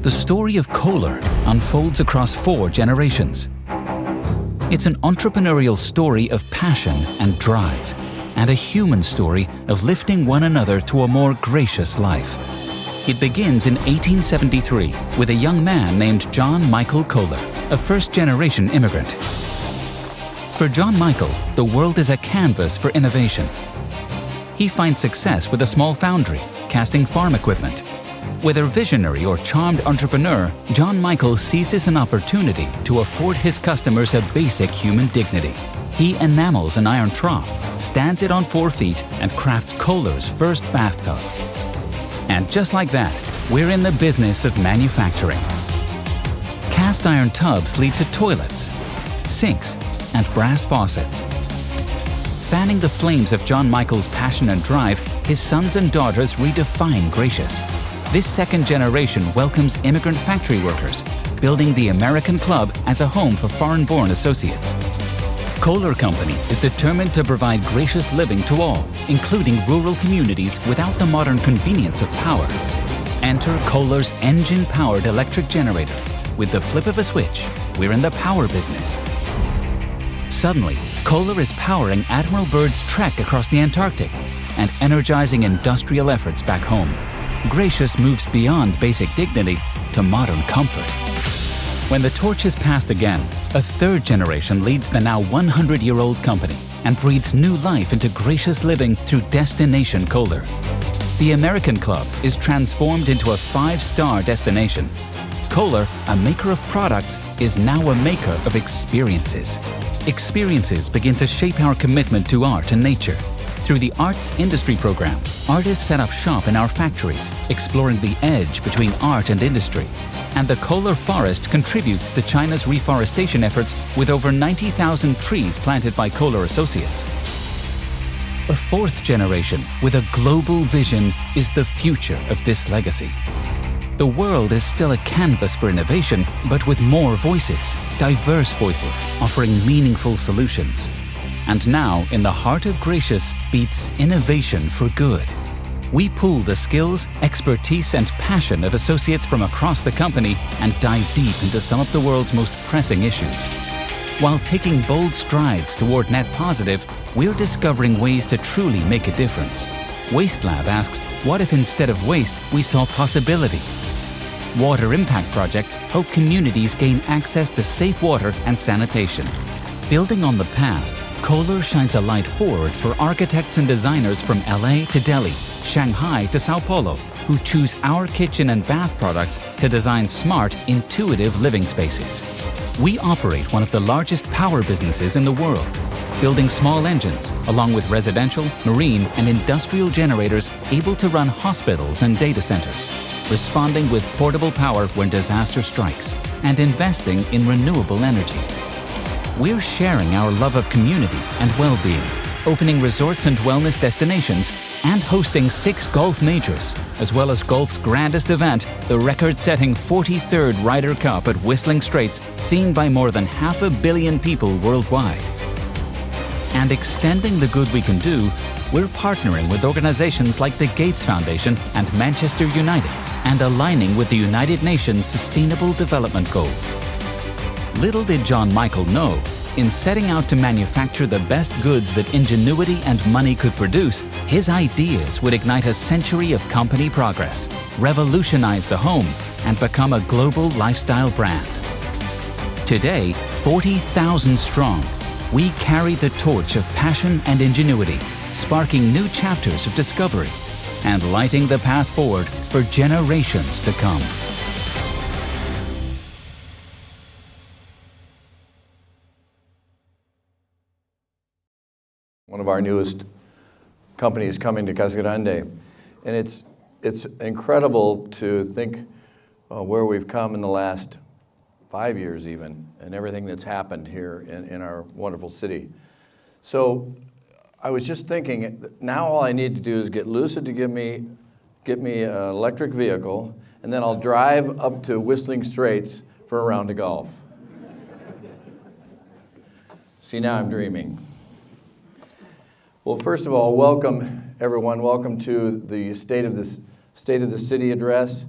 The story of Kohler unfolds across 4 generations. It's an entrepreneurial story of passion and drive, and a human story of lifting one another to a more gracious life. It begins in 1873 with a young man named John Michael Kohler, a first-generation immigrant. For John Michael, the world is a canvas for innovation. He finds success with a small foundry, casting farm equipment. Whether visionary or charmed entrepreneur, John Michael seizes an opportunity to afford his customers a basic human dignity. He enamels an iron trough, stands it on 4 feet, and crafts Kohler's first bathtub. And just like that, we're in the business of manufacturing. Cast iron tubs lead to toilets, sinks, and brass faucets. Fanning the flames of John Michael's passion and drive, his sons and daughters redefine gracious. This second generation welcomes immigrant factory workers, building the American Club as a home for foreign-born associates. Kohler Company is determined to provide gracious living to all, including rural communities without the modern convenience of power. Enter Kohler's engine-powered electric generator. With the flip of a switch, we're in the power business. Suddenly, Kohler is powering Admiral Byrd's trek across the Antarctic and energizing industrial efforts back home. Gracious moves beyond basic dignity to modern comfort. When the torch is passed again, a 3rd generation leads the now 100-year-old company and breathes new life into gracious living through Destination Kohler. The American Club is transformed into a 5-star destination. Kohler, a maker of products, is now a maker of experiences. Experiences begin to shape our commitment to art and nature. Through the Arts Industry Program, artists set up shop in our factories, exploring the edge between art and industry. And the Kohler Forest contributes to China's reforestation efforts with over 90,000 trees planted by Kohler associates. A 4th generation with a global vision is the future of this legacy. The world is still a canvas for innovation, but with more voices, diverse voices, offering meaningful solutions. And now, in the heart of gracious beats innovation for good. We pool the skills, expertise, and passion of associates from across the company and dive deep into some of the world's most pressing issues. While taking bold strides toward net positive, we're discovering ways to truly make a difference. Waste Lab asks, what if instead of waste, we saw possibility? Water impact projects help communities gain access to safe water and sanitation. Building on the past, Kohler shines a light forward for architects and designers from LA to Delhi, Shanghai to Sao Paulo, who choose our kitchen and bath products to design smart, intuitive living spaces. We operate one of the largest power businesses in the world, building small engines, along with residential, marine, and industrial generators able to run hospitals and data centers, responding with portable power when disaster strikes, and investing in renewable energy. We're sharing our love of community and well-being, opening resorts and wellness destinations, and hosting 6 golf majors, as well as golf's grandest event, the record-setting 43rd Ryder Cup at Whistling Straits, seen by more than 500 million people worldwide. And extending the good we can do, we're partnering with organizations like the Gates Foundation and Manchester United, and aligning with the United Nations Sustainable Development Goals. Little did John Michael know, in setting out to manufacture the best goods that ingenuity and money could produce, his ideas would ignite a century of company progress, revolutionize the home, and become a global lifestyle brand. Today, 40,000 strong, we carry the torch of passion and ingenuity, sparking new chapters of discovery, and lighting the path forward for generations to come. One of our newest companies coming to Casa Grande. And it's incredible to think where we've come in the last 5 years even, and everything that's happened here in our wonderful city. So I was just thinking, now all I need to do is get Lucid to get me an electric vehicle, and then I'll drive up to Whistling Straits for a round of golf. See, now I'm dreaming. Well, first of all, welcome everyone. Welcome to the State of the City address.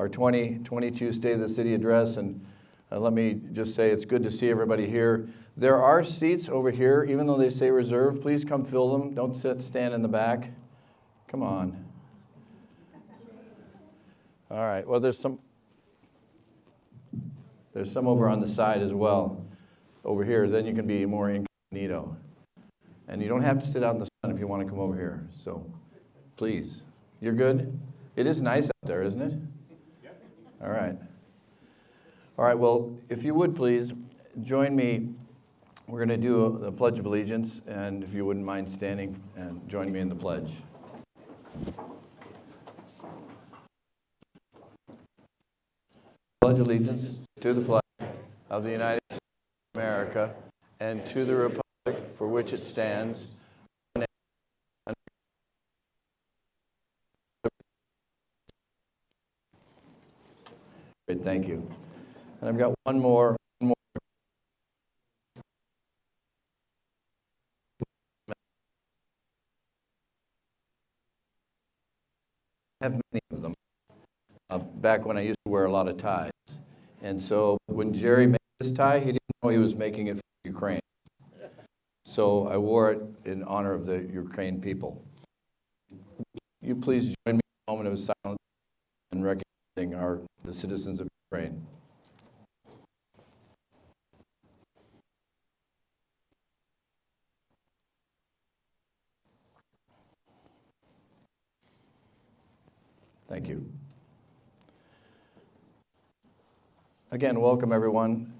our 2022 State of the City address, and let me just say it's good to see everybody here. There are seats over here, even though they say reserved. Please come fill them. Don't stand in the back. Come on. All right, well, there's some over on the side as well, over here. Then you can be more incognito. And you don't have to sit out in the sun if you want to come over here. So, please. You're good? It is nice out there, isn't it? Yep. All right. All right, well, if you would please, join me. We're going to do the Pledge of Allegiance, and if you wouldn't mind standing and joining me in the pledge. Pledge allegiance to the flag of the United States of America and to the republic for which it stands. Great, thank you. And I've got one more. I have many of them. Back when I used to wear a lot of ties. And so when Jerry made this tie, he didn't know he was making it for Ukraine. So I wore it in honor of the Ukraine people. You please join me in a moment of silence and recognizing the citizens of Ukraine. Thank you. Again, welcome everyone,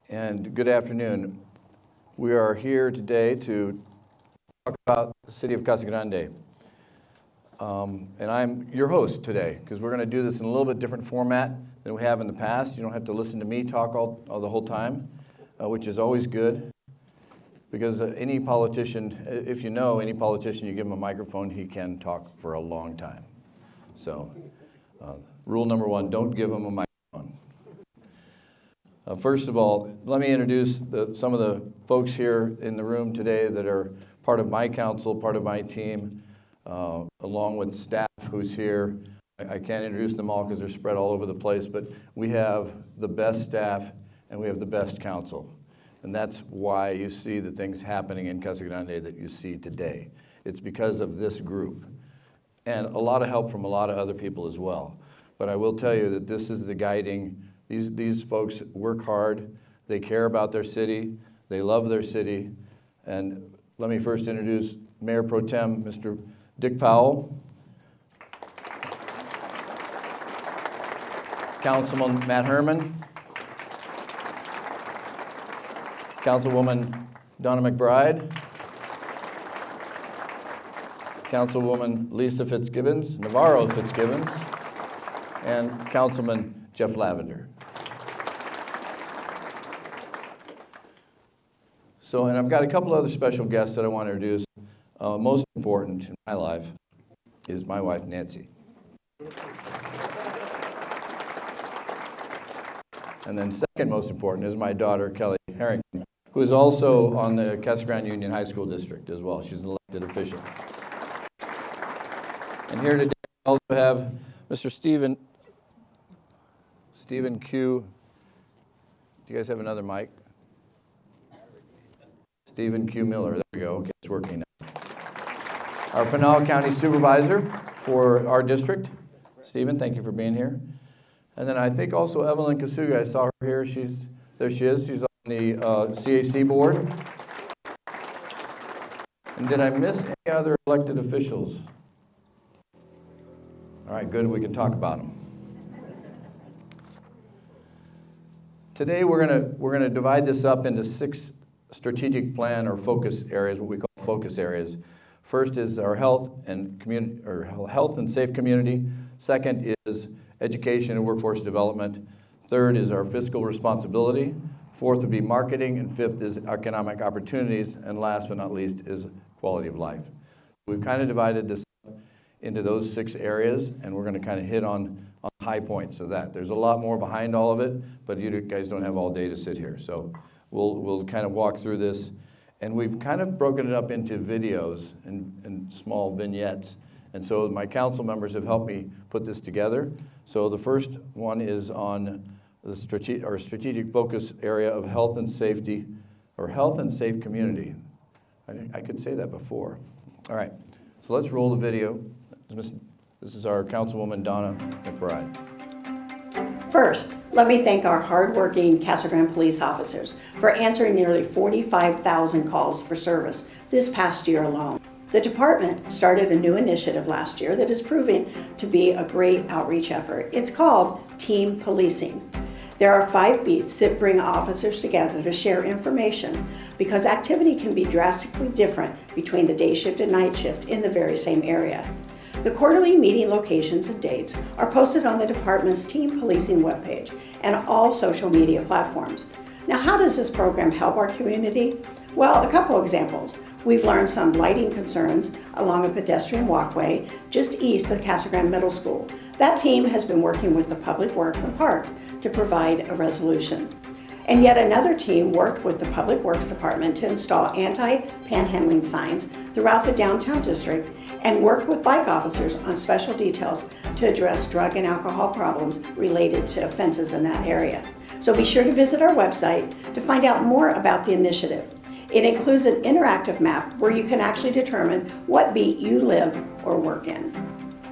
and good afternoon. We are here today to talk about the city of Casa Grande. And I'm your host today, because we're going to do this in a little bit different format than we have in the past. You don't have to listen to me talk all the whole time, which is always good. Because any politician, if you know any politician, you give him a microphone, he can talk for a long time. So, rule number one, don't give him a microphone. First of all, let me introduce some of the folks here in the room today that are part of my council, part of my team, along with staff who's here. I can't introduce them all because they're spread all over the place, but we have the best staff and we have the best council. And that's why you see the things happening in Casa Grande that you see today. It's because of this group. And a lot of help from a lot of other people as well. But I will tell you that this is the guiding. These folks work hard. They care about their city. They love their city. And let me first introduce Mayor Pro Tem, Mr. Dick Powell. Councilman Matt Herman. Councilwoman Donna McBride, Councilwoman Lisa Fitzgibbons, Navarro Fitzgibbons, and Councilman Jeff Lavender. So, and I've got a couple other special guests that I want to introduce. Most important in my life is my wife, Nancy. And then second most important is my daughter, Kelly Harrington, who is also on the Casa Grande Union High School District as well. She's an elected official. And here today we also have Mr. Stephen Q. Do you guys have another mic? Stephen Q. Miller. There we go. Okay, it's working now. Our Pinal County Supervisor for our district. Stephen, thank you for being here. And then I think also Evelyn Kasuga, I saw her here. There she is. She's on the CAC board. And did I miss any other elected officials? All right, good. We can talk about them. Today we're gonna divide this up into 6 strategic plan or focus areas, what we call focus areas. First is our health and community, or health and safe community. Second is education and workforce development. Third is our fiscal responsibility. Fourth would be marketing, and fifth is economic opportunities, and last but not least is quality of life. We've kind of divided this into those 6 areas, and we're going to kind of hit on high points of that. There's a lot more behind all of it, but you guys don't have all day to sit here, so we'll kind of walk through this. And we've kind of broken it up into videos and small vignettes, And so my council members have helped me put this together. So the first one is on the strategic focus area of health and safety, or health and safe community. I could say that before. All right, so let's roll the video. This is our Councilwoman Donna McBride. First, let me thank our hardworking Casa Grande police officers for answering nearly 45,000 calls for service this past year alone. The department started a new initiative last year that is proving to be a great outreach effort. It's called Team Policing. There are 5 beats that bring officers together to share information because activity can be drastically different between the day shift and night shift in the very same area. The quarterly meeting locations and dates are posted on the department's Team Policing webpage and all social media platforms. Now, how does this program help our community? Well, a couple examples. We've learned some lighting concerns along a pedestrian walkway just east of Casa Grande Middle School. That team has been working with the Public Works and Parks to provide a resolution. And yet another team worked with the Public Works Department to install anti-panhandling signs throughout the downtown district and worked with bike officers on special details to address drug and alcohol problems related to offenses in that area. So be sure to visit our website to find out more about the initiative. It includes an interactive map where you can actually determine what beat you live or work in.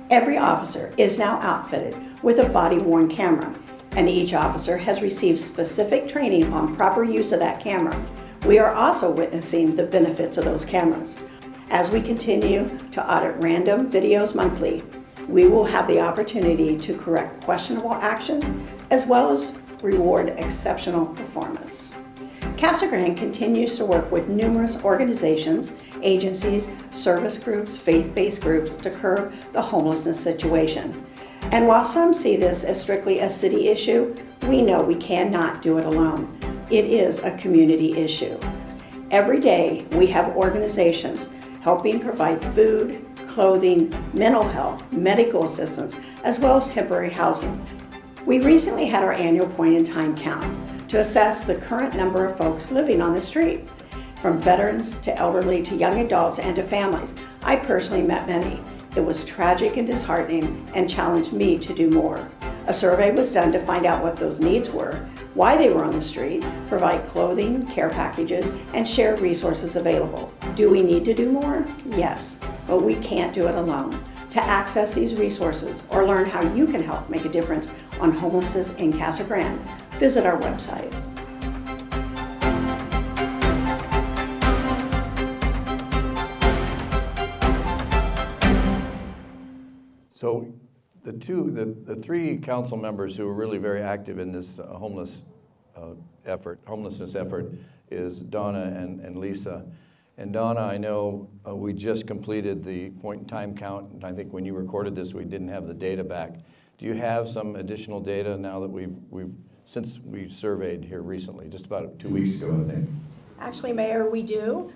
Every officer is now outfitted with a body-worn camera, and each officer has received specific training on proper use of that camera. We are also witnessing the benefits of those cameras. As we continue to audit random videos monthly, we will have the opportunity to correct questionable actions as well as reward exceptional performance. Casa Grande continues to work with numerous organizations, agencies, service groups, faith-based groups to curb the homelessness situation. And while some see this as strictly a city issue, we know we cannot do it alone. It is a community issue. Every day we have organizations helping provide food, clothing, mental health, medical assistance, as well as temporary housing. We recently had our annual point-in-time count to assess the current number of folks living on the street, from veterans to elderly to young adults and to families. I personally met many. It was tragic and disheartening and challenged me to do more. A survey was done to find out what those needs were, why they were on the street, provide clothing, care packages, and share resources available. Do we need to do more? Yes, but we can't do it alone. To access these resources or learn how you can help make a difference on homelessness in Casa Grande, visit our website. So the 3 council members who are really very active in this homelessness effort is Donna and Lisa. And Donna, I know we just completed the point-in-time count, and I think when you recorded this, we didn't have the data back. Do you have some additional data now that since we surveyed here recently, just about 2 weeks ago, I think? Actually, Mayor, we do.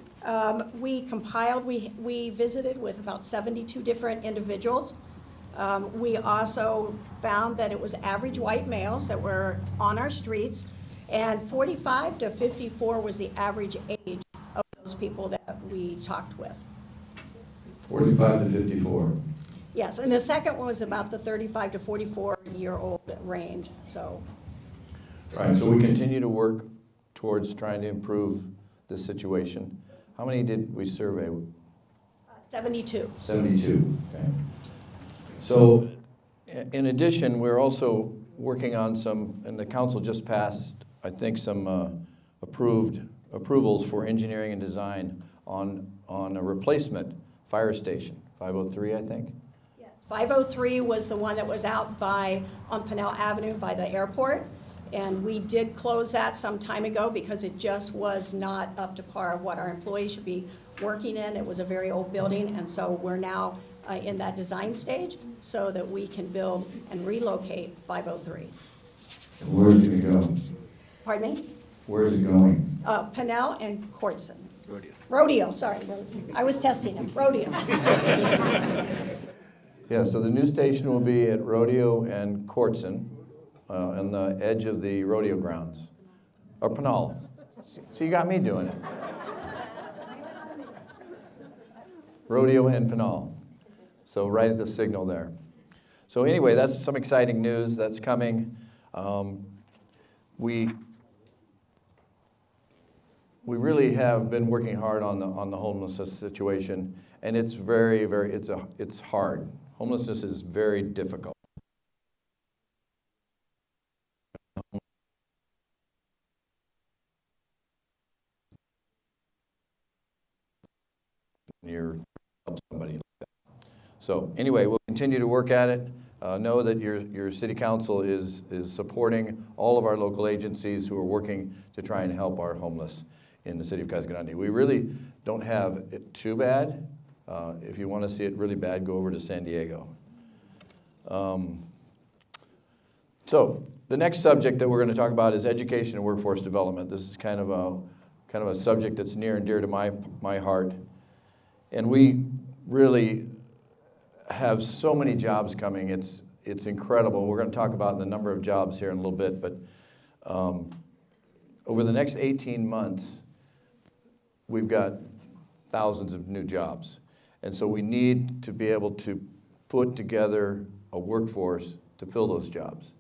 We compiled, we visited with about 72 different individuals. We also found that it was average white males that were on our streets, and 45 to 54 was the average age of those people that we talked with. 45 to 54. Yes, and the second one was about the 35 to 44-year-old range, so. Right, so we continue to work towards trying to improve the situation. How many did we survey? 72. 72, okay. So in addition, we're also working on some, and the council just passed, I think, some approvals for engineering and design on a replacement fire station, 503, I think. 503 was the one that was out on Pinell Avenue by the airport, and we did close that some time ago because it just was not up to par of what our employees should be working in. It was a very old building, and so we're now in that design stage so that we can build and relocate 503. Where is it going to go? Pardon me? Where is it going? Pinell and Courtson. Rodeo, sorry. I was testing him. Rodeo. Yeah, so the new station will be at Rodeo and Courtson on the edge of the rodeo grounds. Or Pinell. So you got me doing it. Rodeo and Pinell. So right at the signal there. So anyway, that's some exciting news that's coming. We really have been working hard on the homelessness situation, and it's it's hard. Homelessness is very difficult. You're help somebody like that. So anyway, we'll continue to work at it. Know that your city council is supporting all of our local agencies who are working to try and help our homeless in the city of Casa Grande. We really don't have it too bad. If you want to see it really bad, go over to San Diego. So the next subject that we're going to talk about is education and workforce development. This is kind of a subject that's near and dear to my heart. And we really have so many jobs coming. It's incredible. We're going to talk about the number of jobs here in a little bit, but over the next 18 months, we've got thousands of new jobs. And so we need to be able to put together a workforce to fill those jobs.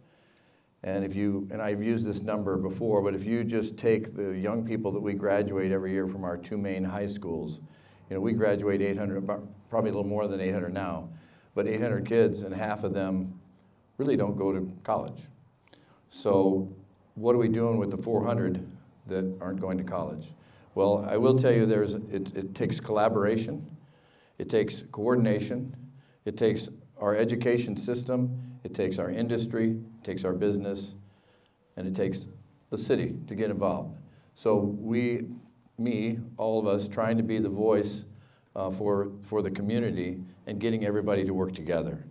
And I've used this number before, but if you just take the young people that we graduate every year from our two main high schools, we graduate 800, probably a little more than 800 now, but 800 kids, and half of them really don't go to college. So what are we doing with the 400 that aren't going to college? Well, I will tell you it takes collaboration, it takes coordination, it takes our education system, it takes our industry, it takes our business, and it takes the city to get involved. So all of us, trying to be the voice for the community and getting everybody to work together.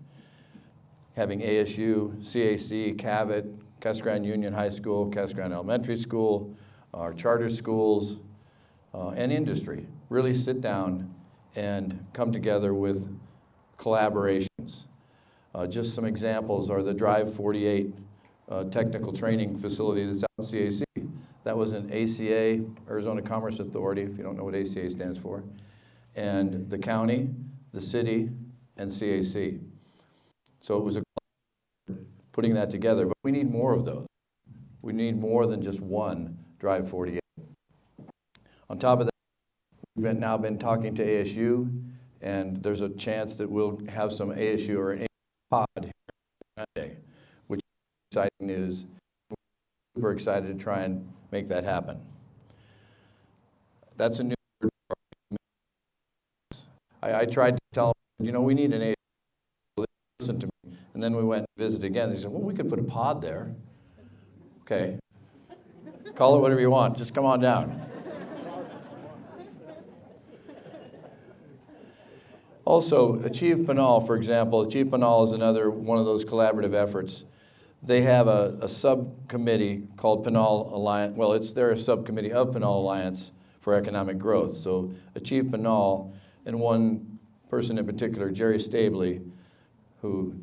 Having ASU, CAC, CAVIT, Casa Grande Union High School, Casa Grande Elementary School, our charter schools, and industry really sit down and come together with collaborations. Just some examples are the Drive 48 technical training facility that's out in CAC. That was an ACA, Arizona Commerce Authority, if you don't know what ACA stands for, and the county, the city, and CAC. So it was putting that together, but we need more of those. We need more than just one Drive 48. On top of that, we've now been talking to ASU, and there's a chance that we'll have some ASU or an pod here on Monday, which is exciting news. We're super excited to try and make that happen. That's a new word. I tried to tell them, we need an ASU. Listen to me. And then we went and visited again. They said, well, we could put a pod there. Okay. Call it whatever you want. Just come on down. Also, Achieve Pinal, for example. Achieve Pinal is another one of those collaborative efforts. They have a subcommittee called Pinal Alliance. Well, they're a subcommittee of Pinal Alliance for Economic Growth. So Achieve Pinal, and one person in particular, Jerry Stabley, who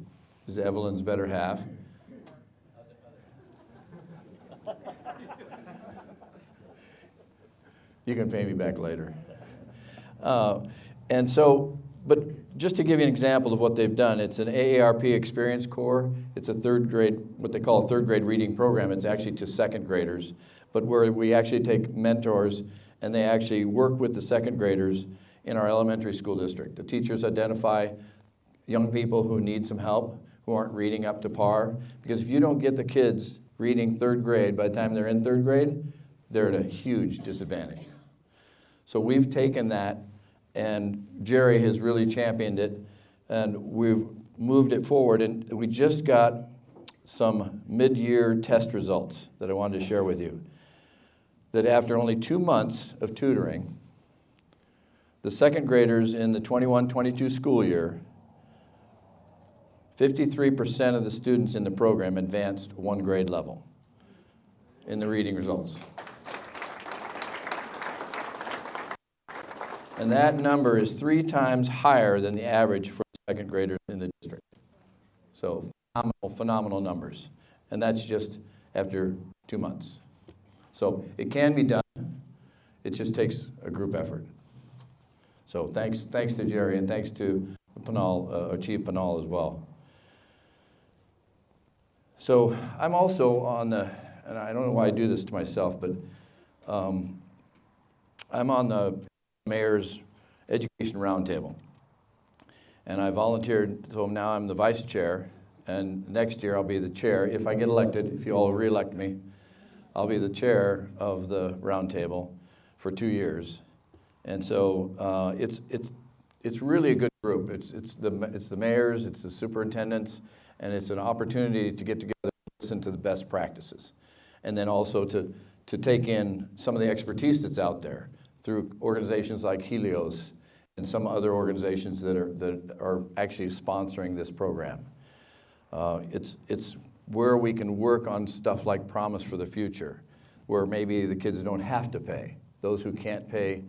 is Evelyn's better half. You can pay me back later. But just to give you an example of what they've done, it's an AARP Experience Corps. It's a third grade, what they call a third grade reading program. It's actually to second graders, but where we actually take mentors and they actually work with the second graders in our elementary school district. The teachers identify young people who need some help, who aren't reading up to par, because if you don't get the kids reading third grade by the time they're in third grade, they're at a huge disadvantage. So we've taken that, and Jerry has really championed it, and we've moved it forward, and we just got some mid-year test results that I wanted to share with you. That after only 2 months of tutoring, the second graders in the 21-22 school year, 53% of the students in the program advanced one grade level in the reading results. And that number is 3 times higher than the average for second graders in the district. So phenomenal numbers. And that's just after 2 months. So it can be done. It just takes a group effort. So thanks to Jerry, and thanks to achieve Pinal as well. So I'm also on the, and I don't know why I do this to myself, but I'm on the Mayor's Education Roundtable. And I volunteered, so now I'm the vice chair, and next year I'll be the chair. If I get elected, if you all re-elect me, I'll be the chair of the roundtable for 2 years. And so it's really a good group. It's the mayors, it's the superintendents, and it's an opportunity to get together and listen to the best practices. And then also to take in some of the expertise that's out there through organizations like Helios and some other organizations that are actually sponsoring this program. It's where we can work on stuff like Promise for the Future, where maybe the kids don't have to pay. Those who can't pay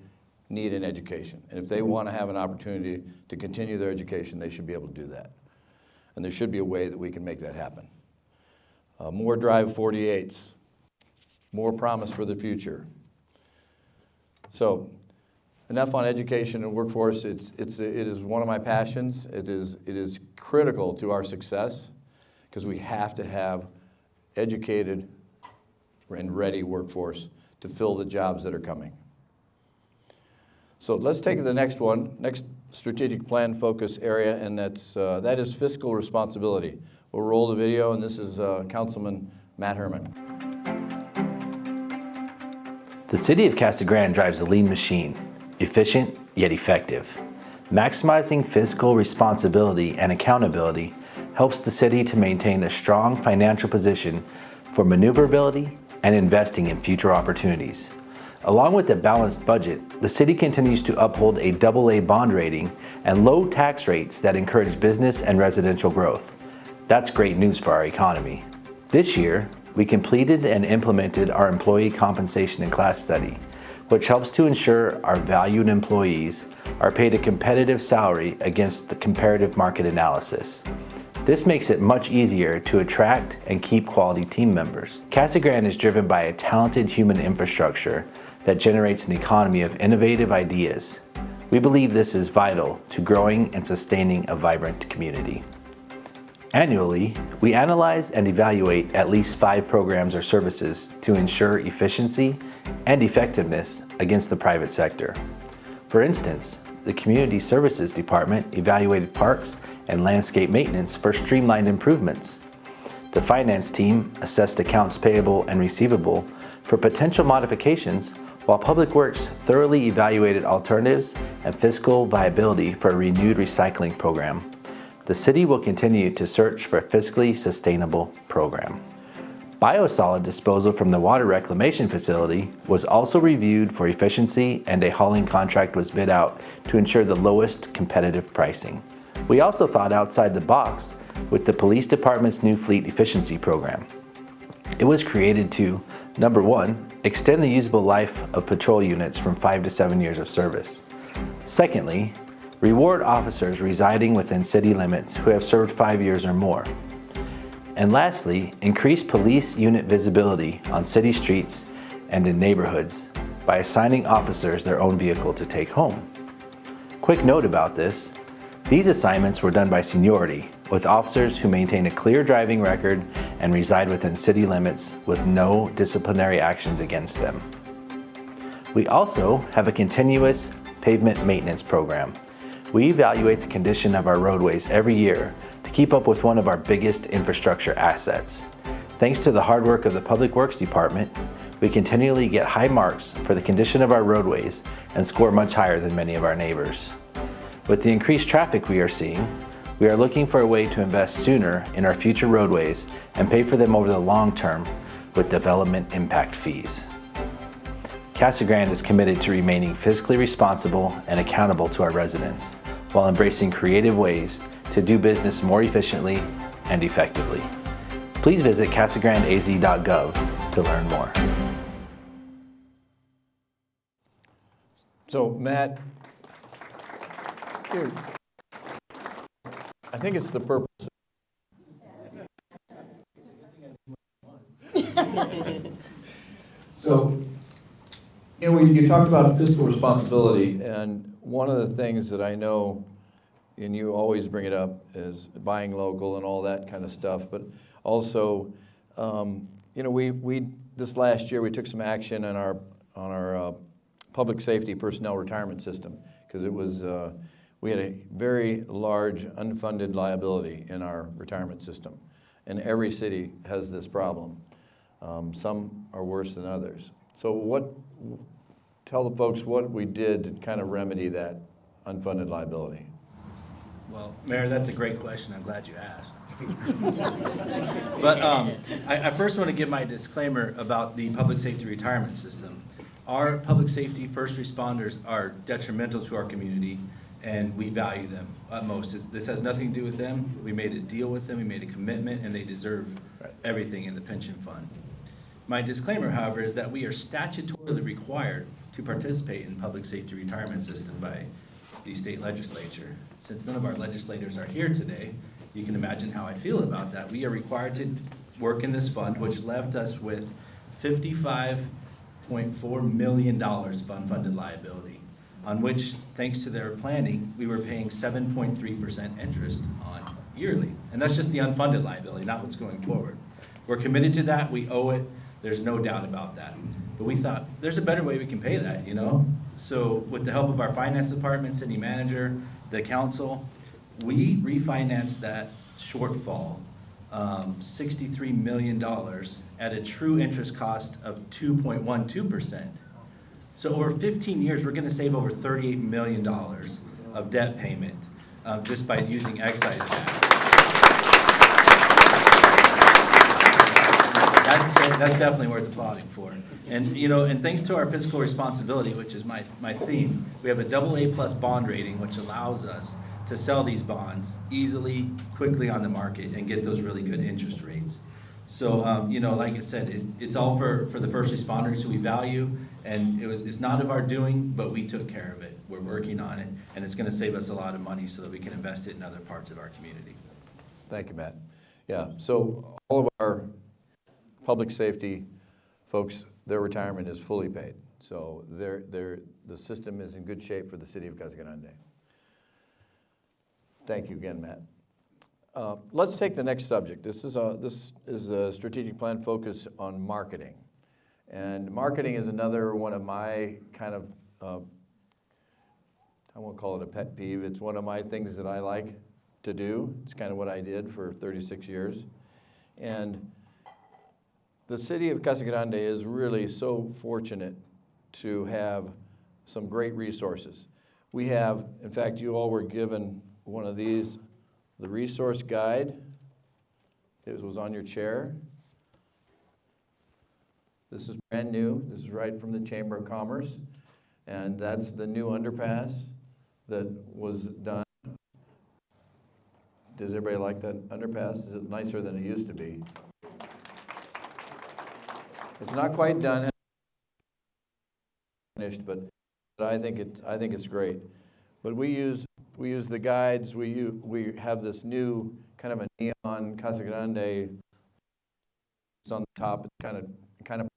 need an education. And if they want to have an opportunity to continue their education, they should be able to do that. And there should be a way that we can make that happen. More Drive 48s, more Promise for the Future. So, enough on education and workforce. It is one of my passions. It is critical to our success because we have to have educated and ready workforce to fill the jobs that are coming. So let's take the next one, next strategic plan focus area, and that is fiscal responsibility. We'll roll the video, and this is Councilman Matt Herman. The City of Casa Grande drives a lean machine, efficient yet effective. Maximizing fiscal responsibility and accountability helps the city to maintain a strong financial position for maneuverability and investing in future opportunities. Along with a balanced budget, the city continues to uphold a AA bond rating and low tax rates that encourage business and residential growth. That's great news for our economy. This year, we completed and implemented our employee compensation and class study, which helps to ensure our valued employees are paid a competitive salary against the comparative market analysis. This makes it much easier to attract and keep quality team members. Casa Grande is driven by a talented human infrastructure that generates an economy of innovative ideas. We believe this is vital to growing and sustaining a vibrant community. Annually, we analyze and evaluate at least 5 programs or services to ensure efficiency and effectiveness against the private sector. For instance, the Community Services Department evaluated parks and landscape maintenance for streamlined improvements. The finance team assessed accounts payable and receivable for potential modifications, while Public Works thoroughly evaluated alternatives and fiscal viability for a renewed recycling program. The city will continue to search for a fiscally sustainable program. Biosolid disposal from the water reclamation facility was also reviewed for efficiency, and a hauling contract was bid out to ensure the lowest competitive pricing. We also thought outside the box with the police department's new fleet efficiency program. It was created to, number 1, extend the usable life of patrol units from 5 to 7 years of service. Secondly, reward officers residing within city limits who have served 5 years or more. And lastly, increase police unit visibility on city streets and in neighborhoods by assigning officers their own vehicle to take home. Quick note about this, these assignments were done by seniority, with officers who maintain a clear driving record and reside within city limits with no disciplinary actions against them. We also have a continuous pavement maintenance program. We evaluate the condition of our roadways every year to keep up with one of our biggest infrastructure assets. Thanks to the hard work of the Public Works Department, we continually get high marks for the condition of our roadways and score much higher than many of our neighbors. With the increased traffic we are seeing, we are looking for a way to invest sooner in our future roadways and pay for them over the long term with development impact fees. Casa Grande is committed to remaining fiscally responsible and accountable to our residents, while embracing creative ways to do business more efficiently and effectively. Please visit casagrandeaz.gov to learn more. So Matt, here, I think it's the purpose. So, you know, you talked about fiscal responsibility, and one of the things that I know and you always bring it up, is buying local and all that kind of stuff. But also, you know, we this last year we took some action on our public safety personnel retirement system, because it was we had a very large unfunded liability in our retirement system, and every city has this problem. Some are worse than others. So tell the folks what we did to kind of remedy that unfunded liability. Well, Mayor, that's a great question. I'm glad you asked. But I first want to give my disclaimer about the public safety retirement system. Our public safety first responders are detrimental to our community, and we value them utmost. This has nothing to do with them. We made a deal with them, we made a commitment, and they deserve everything in the pension fund. My disclaimer, however, is that we are statutorily required to participate in public safety retirement system by the state legislature. Since none of our legislators are here today, you can imagine how I feel about that. We are required to work in this fund, which left us with $55.4 million of unfunded liability, on which, thanks to their planning, we were paying 7.3% interest on yearly. And that's just the unfunded liability, not what's going forward. We're committed to that, we owe it, there's no doubt about that. But we thought, there's a better way we can pay that, you know? So with the help of our finance department, city manager, the council, we refinanced that shortfall, $63 million at a true interest cost of 2.12%. So over 15 years, we're gonna save over $38 million of debt payment just by using excise tax. That's definitely worth applauding for. And you know, and thanks to our fiscal responsibility, which is my theme, we have a AA+ bond rating, which allows us to sell these bonds easily, quickly on the market and get those really good interest rates. So you know, like I said, it's all for the first responders who we value, and it's not of our doing, but we took care of it. We're working on it, and it's going to save us a lot of money so that we can invest it in other parts of our community. Thank you, Matt. Yeah, so all of our public safety folks, their retirement is fully paid. So the system is in good shape for the city of Casa Grande. Thank you again, Matt. Let's take the next subject. This is a strategic plan focus on marketing. And marketing is another one of my kind of, I won't call it a pet peeve, it's one of my things that I like to do. It's kind of what I did for 36 years. And the city of Casa Grande is really so fortunate to have some great resources. We have, in fact, you all were given one of these, the resource guide. It was on your chair. This is brand new. This is right from the Chamber of Commerce. And that's the new underpass that was done. Does everybody like that underpass? Is it nicer than it used to be? It's not quite done, finished, but I think it's great. But we use the guides. We have this new kind of a neon Casa Grande. It's on the top. It's kind of.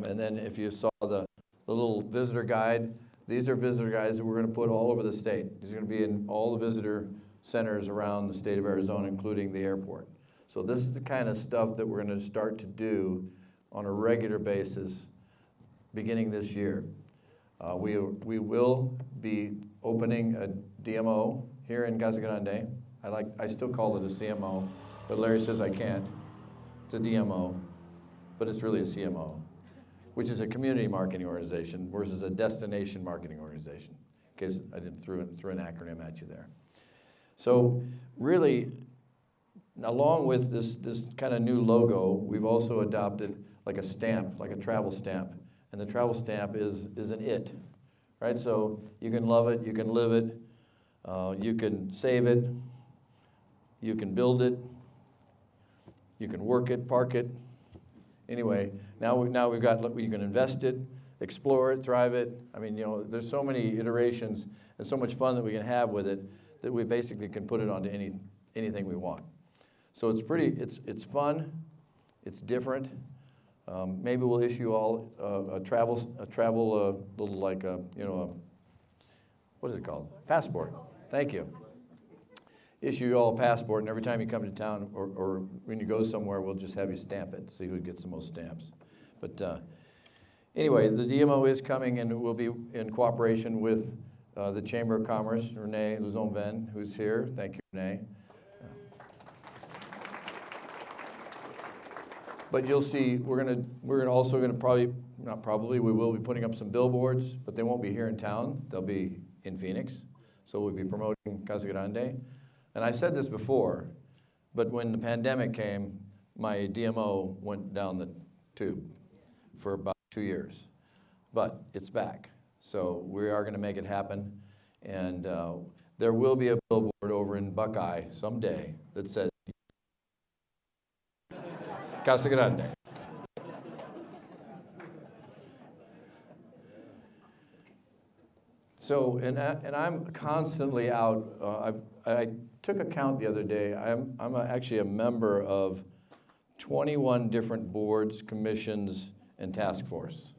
And then if you saw the little visitor guide, these are visitor guides that we're going to put all over the state. These are going to be in all the visitor centers around the state of Arizona, including the airport. So this is the kind of stuff that we're going to start to do on a regular basis beginning this year. We will be opening a DMO here in Casa Grande. I still call it a CMO, but Larry says I can't. It's a DMO, but it's really a CMO, which is a community marketing organization versus a destination marketing organization, in case I didn't throw an acronym at you there. So really, along with this kind of new logo, we've also adopted like a stamp, like a travel stamp. And the travel stamp is an it, right? So you can love it, you can live it, you can save it, you can build it, you can work it, park it. Anyway, now we've got, you can invest it, explore it, thrive it. I mean, you know, there's so many iterations and so much fun that we can have with it that we basically can put it onto anything we want. So it's fun, it's different. Maybe we'll issue all a travel little like a, you know, what is it called? Passport. Thank you. Issue you all a passport, and every time you come to town or when you go somewhere, we'll just have you stamp it, see who gets the most stamps. But anyway, the DMO is coming, and it will be in cooperation with the Chamber of Commerce, Renee Luzon-Ven, who's here. Thank you, Renee. But you'll see, we're also gonna we will be putting up some billboards, but they won't be here in town. They'll be in Phoenix. So we'll be promoting Casa Grande. And I said this before, but when the pandemic came, my DMO went down the tube for about 2 years. But it's back. So we are gonna make it happen. And there will be a billboard over in Buckeye someday that says, Casa Grande. So, and I'm constantly out. I took a count the other day. I'm actually a member of 21 different boards, commissions, and task force.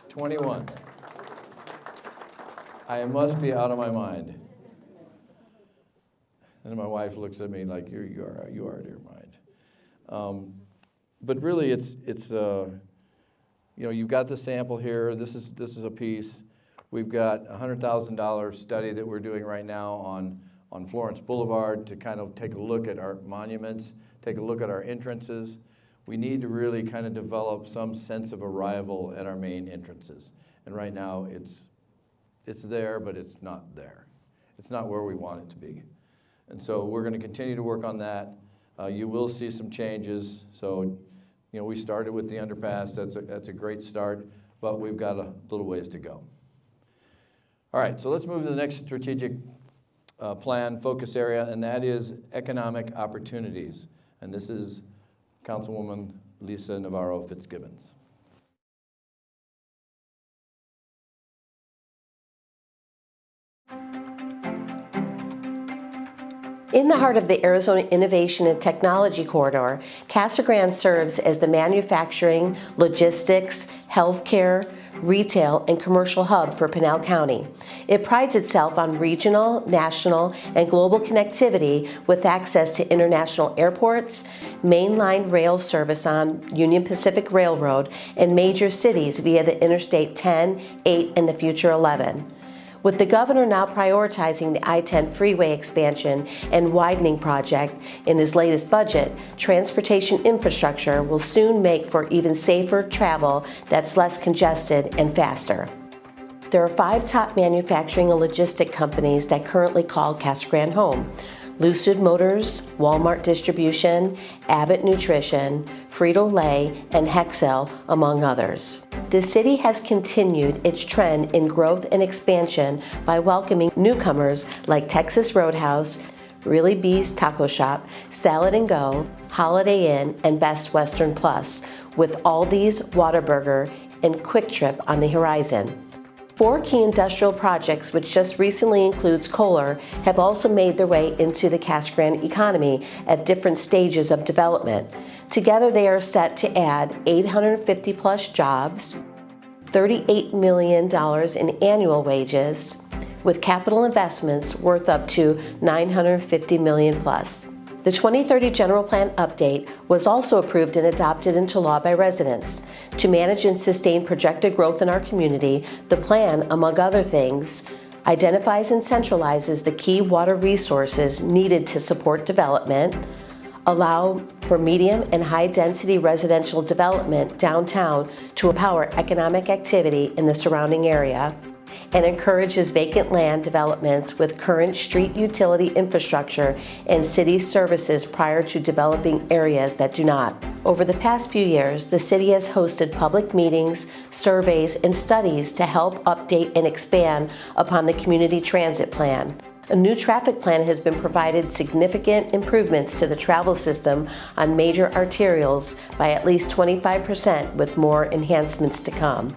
21. I must be out of my mind. And my wife looks at me like, you are out of your mind. But really, it's you know, you've got the sample here. This is a piece. We've got a $100,000 study that we're doing right now on Florence Boulevard to kind of take a look at our monuments, take a look at our entrances. We need to really kind of develop some sense of arrival at our main entrances. And right now, it's there, but it's not there. It's not where we want it to be. And so we're going to continue to work on that. You will see some changes. So, you know, we started with the underpass. That's a great start, but we've got a little ways to go. All right, so let's move to the next strategic plan focus area, and that is economic opportunities. And this is Councilwoman Lisa Navarro Fitzgibbons. In the heart of the Arizona Innovation and Technology Corridor, Casa Grande serves as the manufacturing, logistics, healthcare, retail, and commercial hub for Pinal County. It prides itself on regional, national, and global connectivity with access to international airports, mainline rail service on Union Pacific Railroad, and major cities via the Interstate 10, 8, and the future 11. With the governor now prioritizing the I-10 freeway expansion and widening project in his latest budget, transportation infrastructure will soon make for even safer travel that's less congested and faster. There are 5 top manufacturing and logistic companies that currently call Casa Grande home: Lucid Motors, Walmart Distribution, Abbott Nutrition, Frito-Lay, and Hexcel, among others. The city has continued its trend in growth and expansion by welcoming newcomers like Texas Roadhouse, Really B's Taco Shop, Salad & Go, Holiday Inn, and Best Western Plus, with Aldi's, Whataburger, and Quick Trip on the horizon. 4 key industrial projects, which just recently includes Kohler, have also made their way into the Casa Grande economy at different stages of development. Together, they are set to add 850 plus jobs, $38 million in annual wages, with capital investments worth up to $950 million plus. The 2030 General Plan update was also approved and adopted into law by residents. To manage and sustain projected growth in our community, the plan, among other things, identifies and centralizes the key water resources needed to support development, allow for medium and high-density residential development downtown to empower economic activity in the surrounding area, and encourages vacant land developments with current street utility infrastructure and city services prior to developing areas that do not. Over the past few years, the city has hosted public meetings, surveys, and studies to help update and expand upon the community transit plan. A new traffic plan has been provided significant improvements to the travel system on major arterials by at least 25%, with more enhancements to come.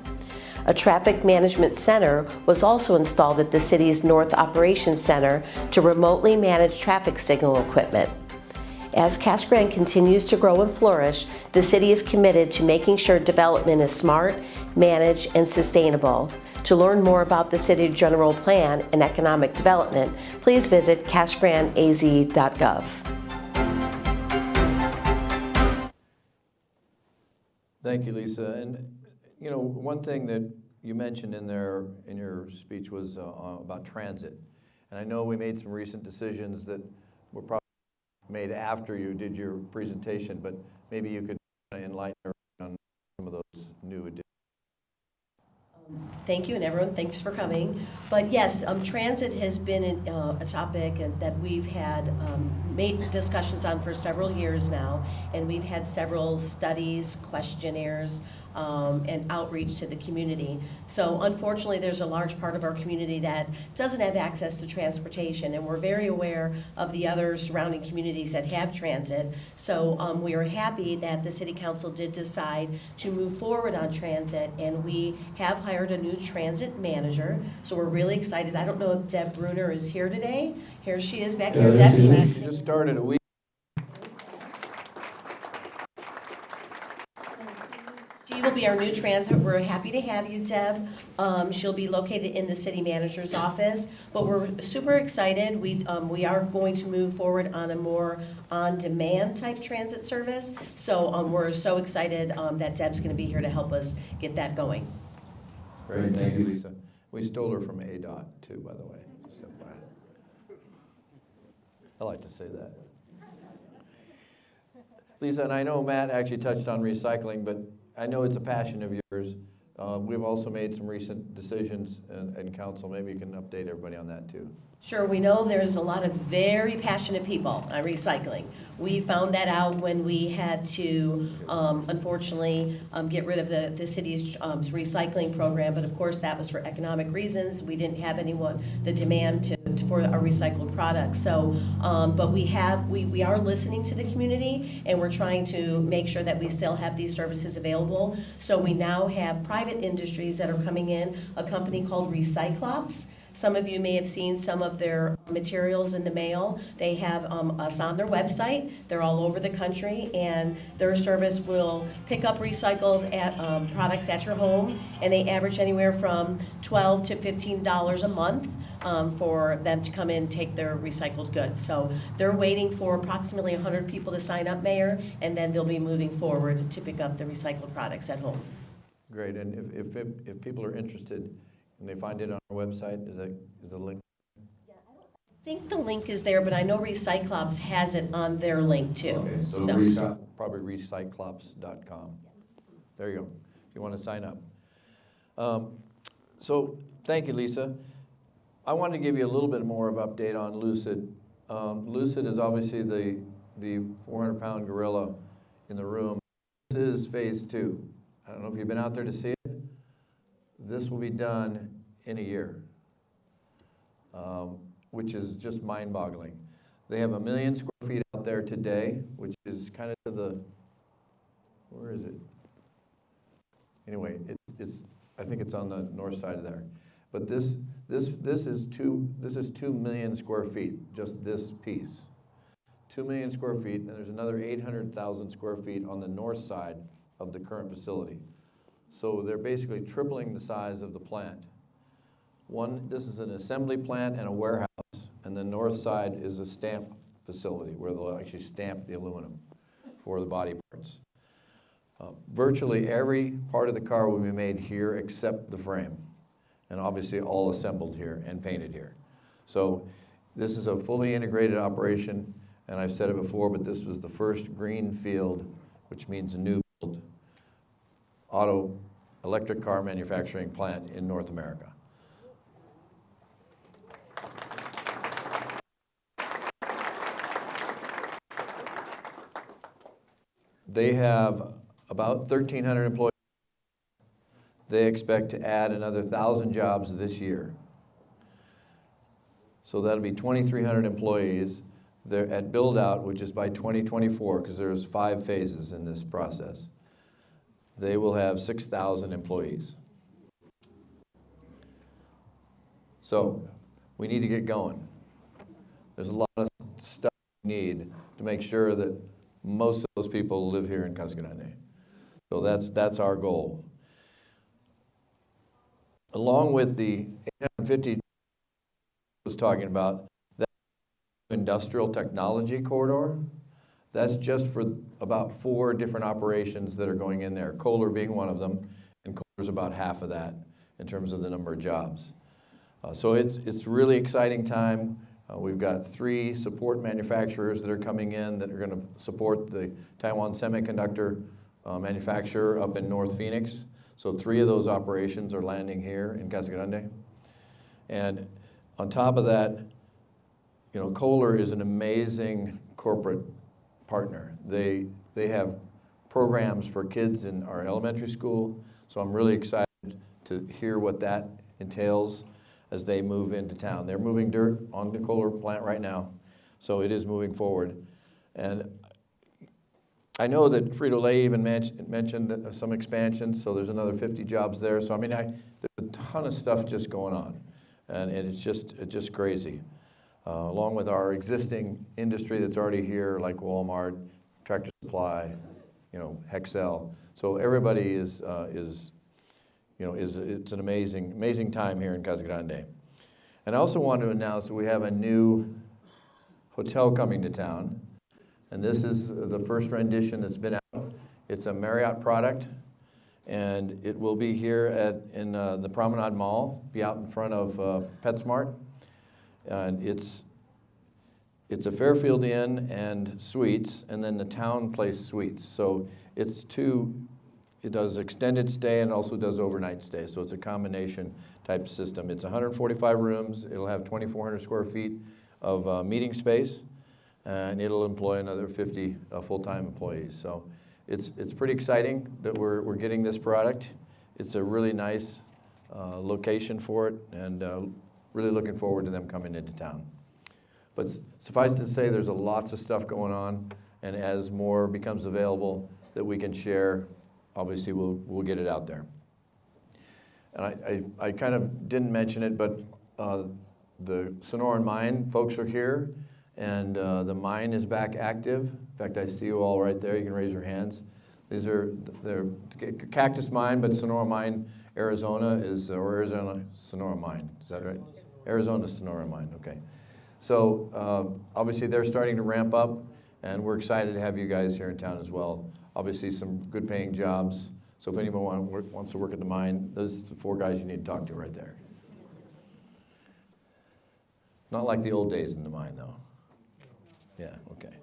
A traffic management center was also installed at the city's North Operations Center to remotely manage traffic signal equipment. As Casa Grande continues to grow and flourish, the city is committed to making sure development is smart, managed, and sustainable. To learn more about the city general plan and economic development, please visit casagrandeaz.gov. Thank you, Lisa. And you know, one thing that you mentioned in your speech was about transit. And I know we made some recent decisions that were probably made after you did your presentation, but maybe you could enlighten her on some of those new additions. Thank you, and everyone, thanks for coming. But yes, transit has been a topic that we've had made discussions on for several years now, and we've had several studies, questionnaires, and outreach to the community. So unfortunately, there's a large part of our community that doesn't have access to transportation, and we're very aware of the other surrounding communities that have transit. So we are happy that the City Council did decide to move forward on transit, and we have hired a new transit manager. So we're really excited. I don't know if Deb Bruner is here today. Here she is back here. Deb, She just started a week. She will be our new transit. We're happy to have you, Deb. She'll be located in the city manager's office, but we're super excited. We are going to move forward on a more on-demand type transit service. So we're so excited that Deb's going to be here to help us get that going. Great, thank you, Lisa. We stole her from ADOT too, by the way. So, I like to say that. Lisa, and I know Matt actually touched on recycling, but I know it's a passion of yours. We've also made some recent decisions in council. Maybe you can update everybody on that too. Sure, we know there's a lot of very passionate people on recycling. We found that out when we had to, unfortunately, get rid of the city's recycling program, but of course that was for economic reasons. We didn't have the demand for our recycled products. So, but we are listening to the community, and we're trying to make sure that we still have these services available. So we now have private industries that are coming in, a company called Recyclops. Some of you may have seen some of their materials in the mail. They have us on their website. They're all over the country, and their service will pick up recycled products at your home, and they average anywhere from $12 to $15 a month for them to come in and take their recycled goods. So they're waiting for approximately 100 people to sign up, Mayor, and then they'll be moving forward to pick up the recycled products at home. Great, and if people are interested, and they find it on our website, is the link? I think the link is there, but I know Recyclops has it on their link too. Okay, so probably recyclops.com. There you go, if you want to sign up. So thank you, Lisa. I wanted to give you a little bit more of an update on Lucid. Lucid is obviously the 400-pound gorilla in the room. This is phase 2. I don't know if you've been out there to see it. This will be done in a year, which is just mind-boggling. They have 1 million square feet out there today, which is kind of to the, where is it? Anyway, I think it's on the north side of there. But this is 2 million square feet, just this piece. 2 million square feet, and there's another 800,000 square feet on the north side of the current facility. So they're basically tripling the size of the plant. This is an assembly plant and a warehouse, and the north side is a stamp facility where they'll actually stamp the aluminum for the body parts. Virtually every part of the car will be made here except the frame, and obviously all assembled here and painted here. So this is a fully integrated operation, and I've said it before, but this was the first green field, which means new build, electric car manufacturing plant in North America. They have about 1,300 employees. They expect to add another 1,000 jobs this year. So that'll be 2,300 employees. They're at build-out, which is by 2024, because there's 5 phases in this process. They will have 6,000 employees. So we need to get going. There's a lot of stuff we need to make sure that most of those people live here in Casa Grande. So that's our goal. Along with the 850 I was talking about, that industrial technology corridor, that's just for about 4 different operations that are going in there, Kohler being one of them, and Kohler's about half of that in terms of the number of jobs. So it's really exciting time. We've got 3 support manufacturers that are coming in that are going to support the Taiwan Semiconductor manufacturer up in North Phoenix. So 3 of those operations are landing here in Casa Grande. And on top of that, you know, Kohler is an amazing corporate partner. They have programs for kids in our elementary school. So I'm really excited to hear what that entails as they move into town. They're moving dirt on the Kohler plant right now, so it is moving forward. And I know that Frito-Lay even mentioned some expansion, so there's another 50 jobs there. So I mean, there's a ton of stuff just going on, and it's just crazy. Along with our existing industry that's already here, like Walmart, Tractor Supply, you know, Hexcel. So everybody is it's an amazing time here in Casa Grande. And I also want to announce that we have a new hotel coming to town. And this is the first rendition that's been out. It's a Marriott product. And it will be here in the Promenade Mall, be out in front of PetSmart. And it's a Fairfield Inn and suites, and then the Town Place suites. So it does extended stay and also does overnight stay. So it's a combination type system. It's 145 rooms. It'll have 2,400 square feet of meeting space, and it'll employ another 50 full-time employees. So it's pretty exciting that we're getting this product. It's a really nice location for it, and really looking forward to them coming into town. But suffice to say, there's lots of stuff going on, and as more becomes available that we can share, obviously we'll get it out there. And I kind of didn't mention it, but the Sonoran Mine folks are here, and the mine is back active. In fact, I see you all right there. You can raise your hands. They're Cactus Mine, but Sonora Mine, Arizona or Arizona Sonora Mine. Is that right? Arizona Sonora Mine. Okay. So obviously they're starting to ramp up, and we're excited to have you guys here in town as well. Obviously some good paying jobs. So if anyone wants to work at the mine, those are the 4 guys you need to talk to right there. Not like the old days in the mine though. Yeah, okay.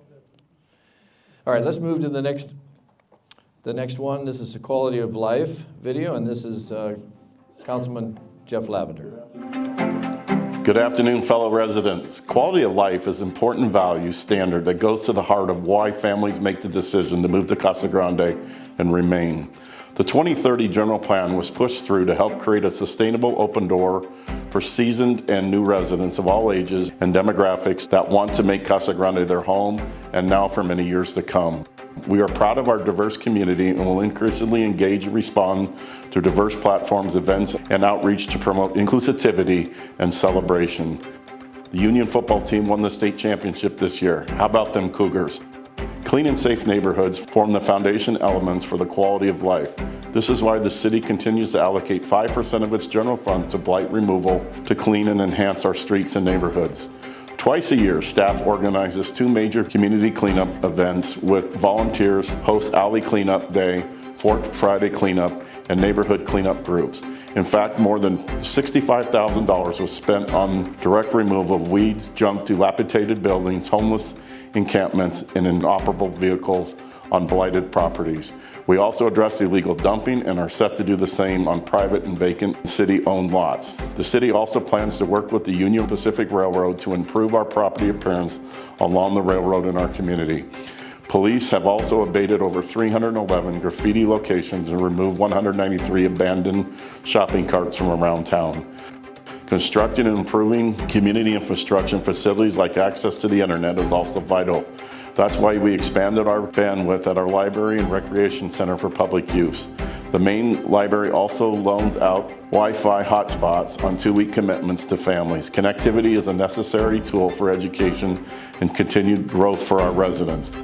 All right, let's move to the next one. This is the quality of life video, and this is Councilman Jeff Lavender. Good afternoon, fellow residents. Quality of life is an important value standard that goes to the heart of why families make the decision to move to Casa Grande and remain. The 2030 General Plan was pushed through to help create a sustainable open door for seasoned and new residents of all ages and demographics that want to make Casa Grande their home, and now for many years to come. We are proud of our diverse community and will increasingly engage and respond to diverse platforms, events, and outreach to promote inclusivity and celebration. The Union football team won the state championship this year. How about them Cougars? Clean and safe neighborhoods form the foundation elements for the quality of life. This is why the city continues to allocate 5% of its general fund to blight removal to clean and enhance our streets and neighborhoods. Twice a year, staff organizes 2 major community cleanup events with volunteers host Alley Cleanup Day, 4th Friday Cleanup, and neighborhood cleanup groups. In fact, more than $65,000 was spent on direct removal of weeds, junk, dilapidated buildings, homeless encampments, and inoperable vehicles on blighted properties. We also address illegal dumping and are set to do the same on private and vacant city-owned lots. The city also plans to work with the Union Pacific Railroad to improve our property appearance along the railroad in our community. Police have also abated over 311 graffiti locations and removed 193 abandoned shopping carts from around town. Constructing and improving community infrastructure and facilities like access to the internet is also vital. That's why we expanded our bandwidth at our library and recreation center for public use. The main library also loans out Wi-Fi hotspots on 2-week commitments to families. Connectivity is a necessary tool for education and continued growth for our residents.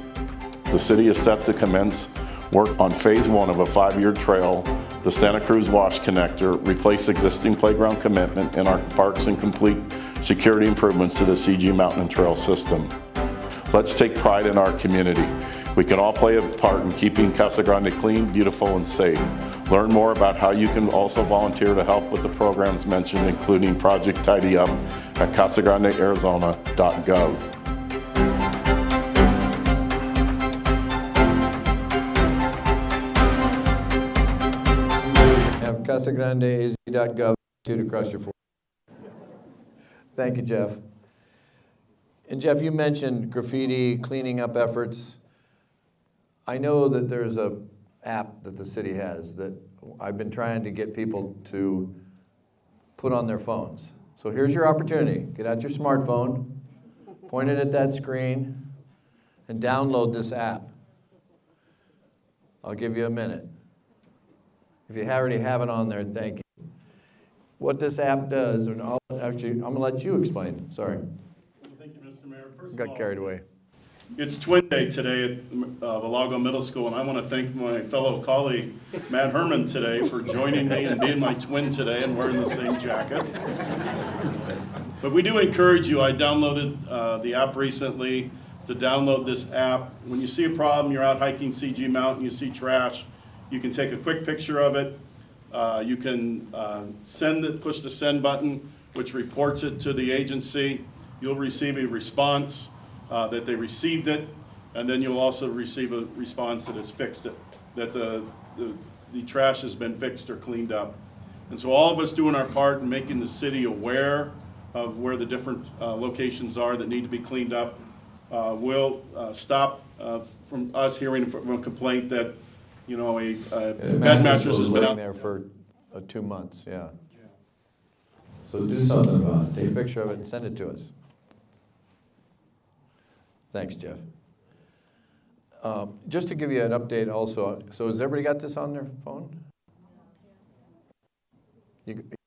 The city is set to commence work on phase 1 of a 5-year trail, the Santa Cruz Wash Connector, replace existing playground commitment in our parks, and complete security improvements to the CG Mountain and Trail system. Let's take pride in our community. We can all play a part in keeping Casa Grande clean, beautiful, and safe. Learn more about how you can also volunteer to help with the programs mentioned, including Project Tidy Up, at casagrandearizona.gov. Have casagrandeaz.gov to across your forehead. Thank you, Jeff. And Jeff, you mentioned graffiti, cleaning up efforts. I know that there's an app that the city has that I've been trying to get people to put on their phones. So here's your opportunity. Get out your smartphone, point it at that screen, and download this app. I'll give you a minute. If you already have it on there, thank you. What this app does, and I'm going to let you explain. Sorry. Thank you, Mr. Mayor. First Got carried away. It's Twin Day today at Valago Middle School, and I want to thank my fellow colleague, Matt Herman, today for joining me and being my twin today and wearing the same jacket. But we do encourage you. I downloaded the app recently to download this app. When you see a problem, you're out hiking CG Mountain, you see trash, you can take a quick picture of it. You can push the send button, which reports it to the agency. You'll receive a response that they received it, and then you'll also receive a response that it's fixed it, that the trash has been fixed or cleaned up. And so all of us doing our part in making the city aware of where the different locations are that need to be cleaned up will stop from us hearing from a complaint that, you know, a bed mattress has been out there for 2 months, yeah. So do something about it. Take a picture of it and send it to us. Thanks, Jeff. Just to give you an update also, so has everybody got this on their phone?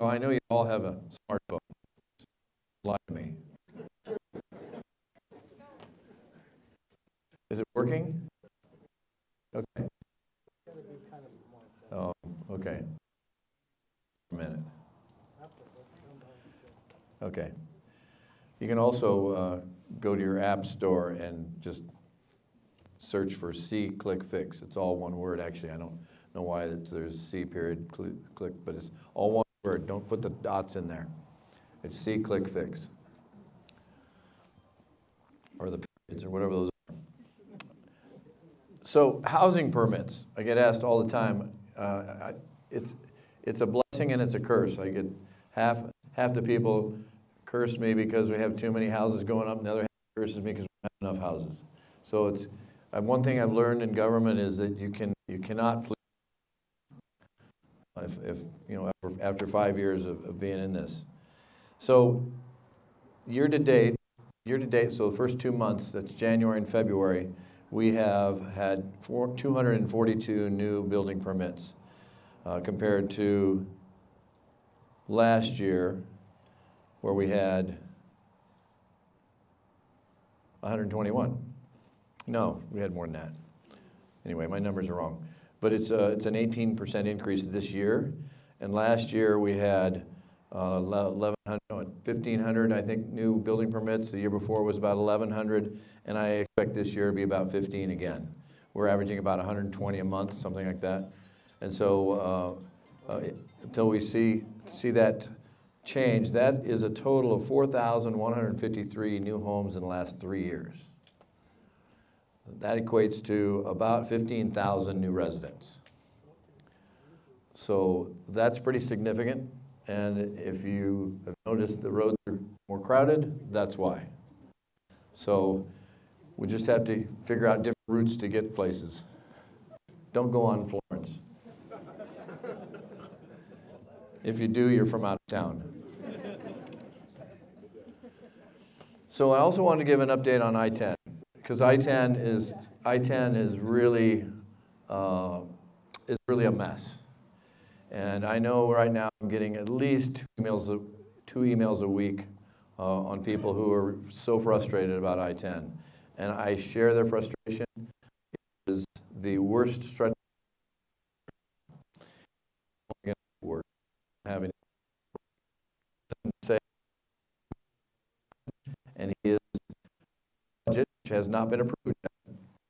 I know you all have a smartphone. Lie to me. Is it working? Okay. Oh, okay. A minute. Okay. You can also go to your app store and just search for C Click Fix. It's all one word, actually. I don't know why there's C period click, but it's all one word. Don't put the dots in there. It's C Click Fix. Or the periods, or whatever those are. So housing permits, I get asked all the time. It's a blessing and it's a curse. I get half the people curse me because we have too many houses going up, and the other half curses me because we don't have enough houses. So it's one thing I've learned in government is that you cannot please if you know after 5 years of being in this. So year to date, so the first 2 months, that's January and February, we have had 242 new building permits compared to last year, where we had 121. No, we had more than that. Anyway, my numbers are wrong. But it's an 18% increase this year. And last year we had 1,500, I think, new building permits. The year before was about 1,100. And I expect this year to be about 15 again. We're averaging about 120 a month, something like that. And so until we see that change, that is a total of 4,153 new homes in the last 3 years. That equates to about 15,000 new residents. So that's pretty significant. And if you have noticed the roads are more crowded, that's why. So we just have to figure out different routes to get places. Don't go on Florence. If you do, you're from out of town. So I also want to give an update on I-10. because I-10 is really a mess. And I know right now I'm getting at least two emails a week on people who are so frustrated about I-10. And I share their frustration. It is the worst stretch. Having say, and he is budget, which has not been approved yet,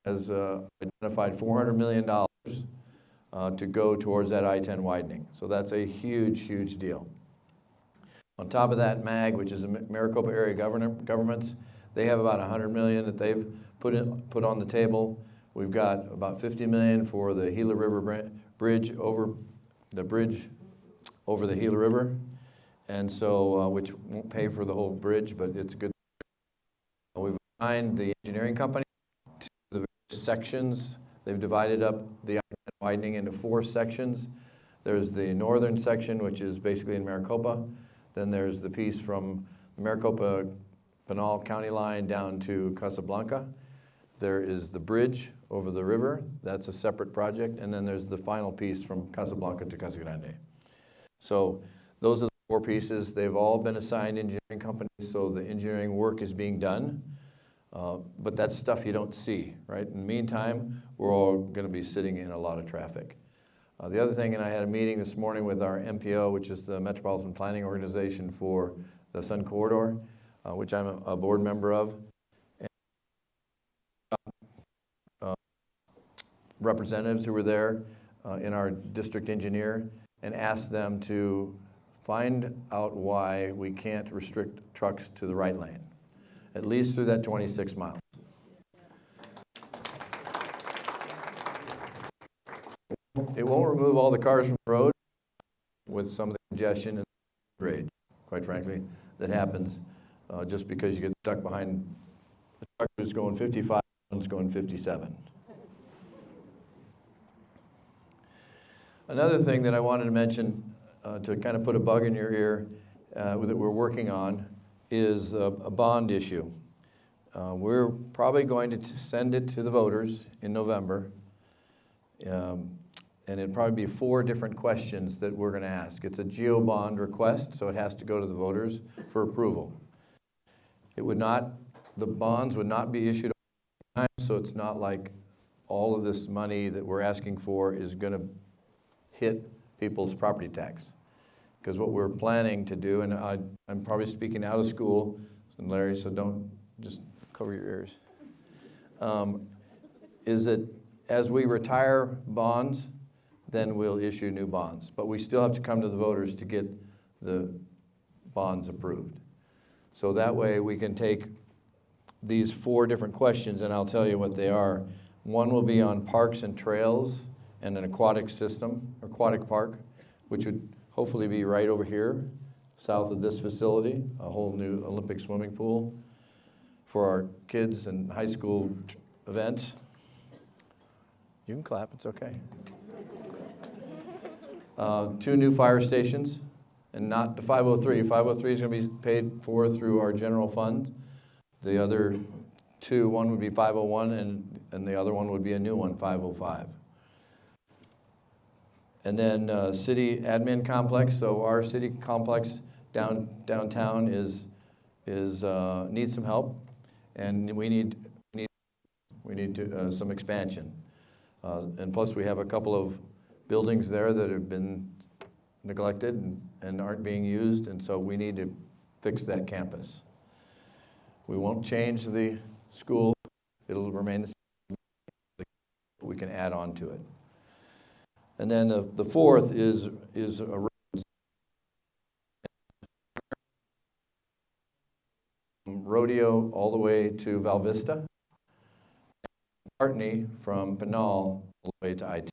has identified $400 million to go towards that I-10 widening. So that's a huge, huge deal. On top of that, MAG, which is the Maricopa Area Governments, they have about $100 million that they've put on the table. We've got about $50 million for the Gila River bridge over the Gila River, and so which won't pay for the whole bridge, but it's good. We've assigned the engineering company to the various sections. They've divided up the widening into 4 sections. There's the northern section, which is basically in Maricopa. Then there's the piece from the Maricopa-Pinal County line down to Casablanca. There is the bridge over the river. That's a separate project. And then there's the final piece from Casablanca to Casa Grande. So those are the 4 pieces. They've all been assigned engineering companies, so the engineering work is being done. But that's stuff you don't see, right? In the meantime, we're all going to be sitting in a lot of traffic. The other thing, and I had a meeting this morning with our MPO, which is the Metropolitan Planning Organization for the Sun Corridor, which I'm a board member of. And, representatives who were there in our district engineer, and asked them to find out why we can't restrict trucks to the right lane, at least through that 26 miles. It won't remove all the cars from the road with some of the congestion and grade, quite frankly, that happens just because you get stuck behind the truck who's going 55, one's going 57. Another thing that I wanted to mention to kind of put a bug in your ear that we're working on is a bond issue. We're probably going to send it to the voters in November, and it'll probably be 4 different questions that we're going to ask. It's a Geo Bond request, so it has to go to the voters for approval. The bonds would not be issued all the time, so it's not like all of this money that we're asking for is going to hit people's property tax. Because what we're planning to do, and I'm probably speaking out of school, and Larry, so don't just cover your ears, is that as we retire bonds, then we'll issue new bonds. But we still have to come to the voters to get the bonds approved. So that way we can take these 4 different questions, and I'll tell you what they are. One will be on parks and trails and an aquatic park, which would hopefully be right over here, south of this facility, a whole new Olympic swimming pool for our kids and high school events. You can clap, it's okay. 2 new fire stations, and not the 503. 503 is going to be paid for through our general fund. The other 2, one would be 501, and the other one would be a new one, 505. And then city admin complex. So our city complex downtown needs some help, and we need some expansion. And plus, we have a couple of buildings there that have been neglected and aren't being used, and so we need to fix that campus. We won't change the school; it'll remain the same. We can add on to it. And then the 4th is a road. Rodeo all the way to Val Vista, Martney from Pinal all the way to I-10.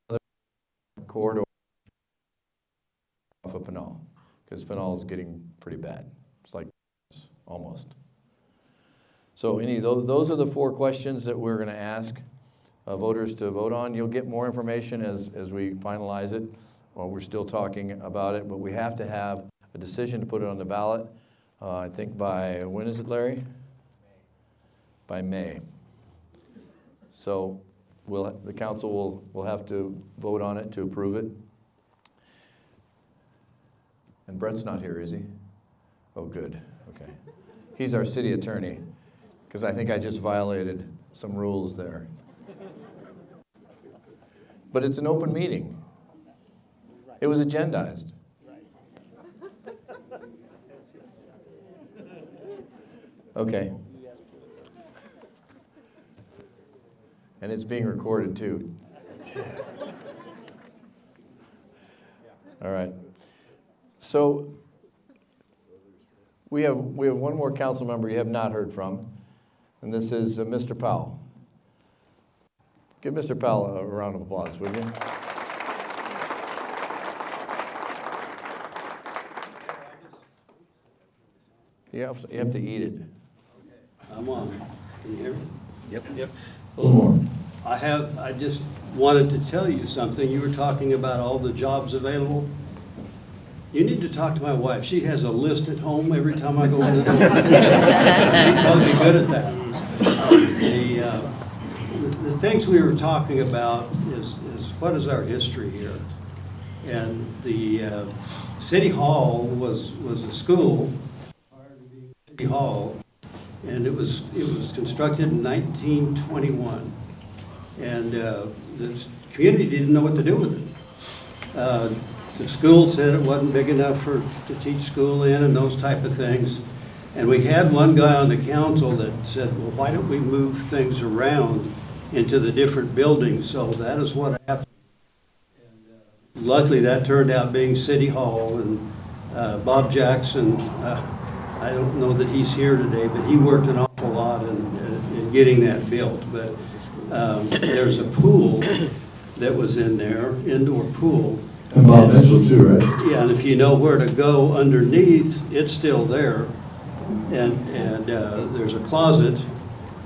Another corridor off of Pinal, because Pinal is getting pretty bad. It's like almost. So those are the 4 questions that we're going to ask voters to vote on. You'll get more information as we finalize it. Well, we're still talking about it, but we have to have a decision to put it on the ballot, I think by, when is it, Larry? By May. So the council will have to vote on it to approve it. And Brett's not here, is he? Oh, good, okay. He's our city attorney, because I think I just violated some rules there. But it's an open meeting. It was agendized. Okay. And it's being recorded too. All right. So we have one more council member you have not heard from, and this is Mr. Powell. Give Mr. Powell a round of applause, would you? You have to eat it. I'm on. Can you hear me? Yep. A little more. I just wanted to tell you something. You were talking about all the jobs available. You need to talk to my wife. She has a list at home every time I go in the door. She'd probably be good at that. The things we were talking about is what is our history here? And the City Hall was a school, City Hall, and it was constructed in 1921. And the community didn't know what to do with it. The school said it wasn't big enough to teach school in and those type of things. And we had one guy on the council that said, well, why don't we move things around into the different buildings? So that is what happened. And luckily that turned out being City Hall, and Bob Jackson, I don't know that he's here today, but he worked an awful lot in getting that built. But there's a pool that was in there, indoor pool. And Bob Mitchell too, right? Yeah, and if you know where to go underneath, it's still there. And there's a closet.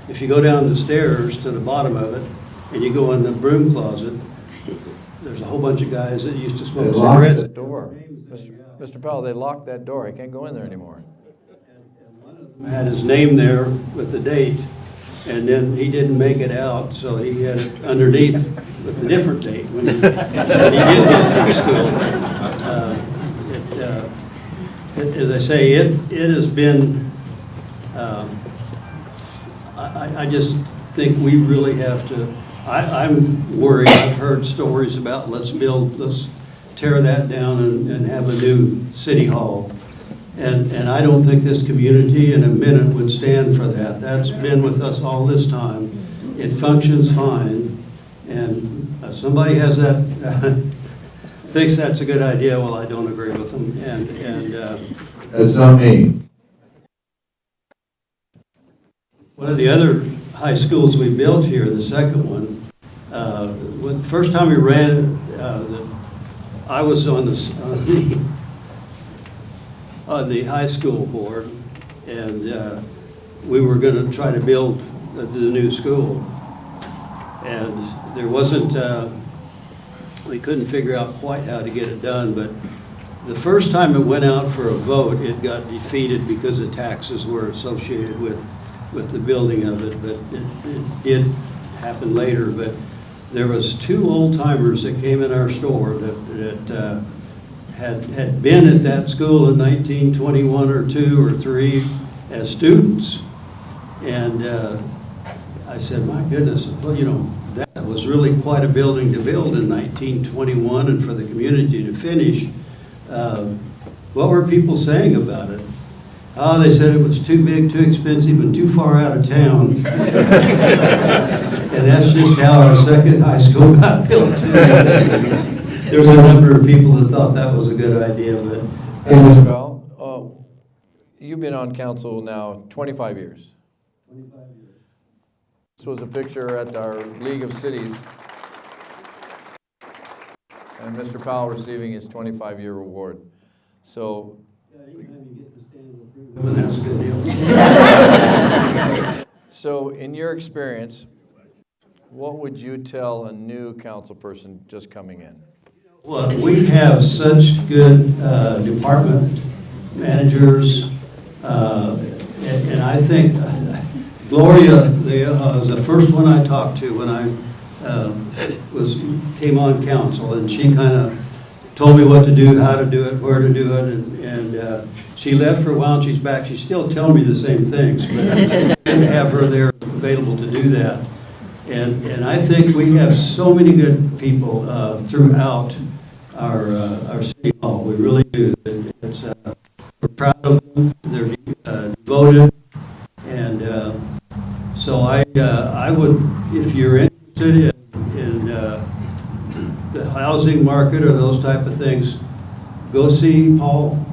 If you go down the stairs to the bottom of it, and you go in the broom closet, there's a whole bunch of guys that used to smoke cigarettes. They locked that door. Mr. Powell, they locked that door. I can't go in there anymore. Had his name there with the date, and then he didn't make it out, so he had it underneath with a different date when he did get to the school. As I say, it has been, I just think we really have to, I'm worried. I've heard stories about let's tear that down and have a new city hall. And I don't think this community in a minute would stand for that. That's been with us all this time. It functions fine. And somebody has that, thinks that's a good idea. Well, I don't agree with them. That's not me. One of the other high schools we built here, the second one, the first time we ran it, I was on the high school board, and we were going to try to build the new school. And there wasn't, we couldn't figure out quite how to get it done, but the first time it went out for a vote, it got defeated because the taxes were associated with the building of it, but it did happen later. But there was two old-timers that came in our store that had been at that school in 1921 or 2 or 3 as students. And I said, my goodness, well, you know, that was really quite a building to build in 1921 and for the community to finish. What were people saying about it? Oh, they said it was too big, too expensive, and too far out of town. And that's just how our second high school got built. There's a number of people that thought that was a good idea, but... Hey, Mr. Bell, you've been on council now 25 years. 25 years. This was a picture at our League of Cities, and Mr. Powell receiving his 25-year award. So... That's a good deal. So, in your experience, what would you tell a new council person just coming in? Well, we have such good department managers, and I think Gloria was the first one I talked to when I came on council, and she kind of told me what to do, how to do it, where to do it, and she left for a while and she's back. She's still telling me the same things, but I didn't have her there available to do that. And I think we have so many good people throughout our city hall. We really do. We're proud of them. They're devoted, and so I would, if you're interested in the housing market or those type of things, go see Paul.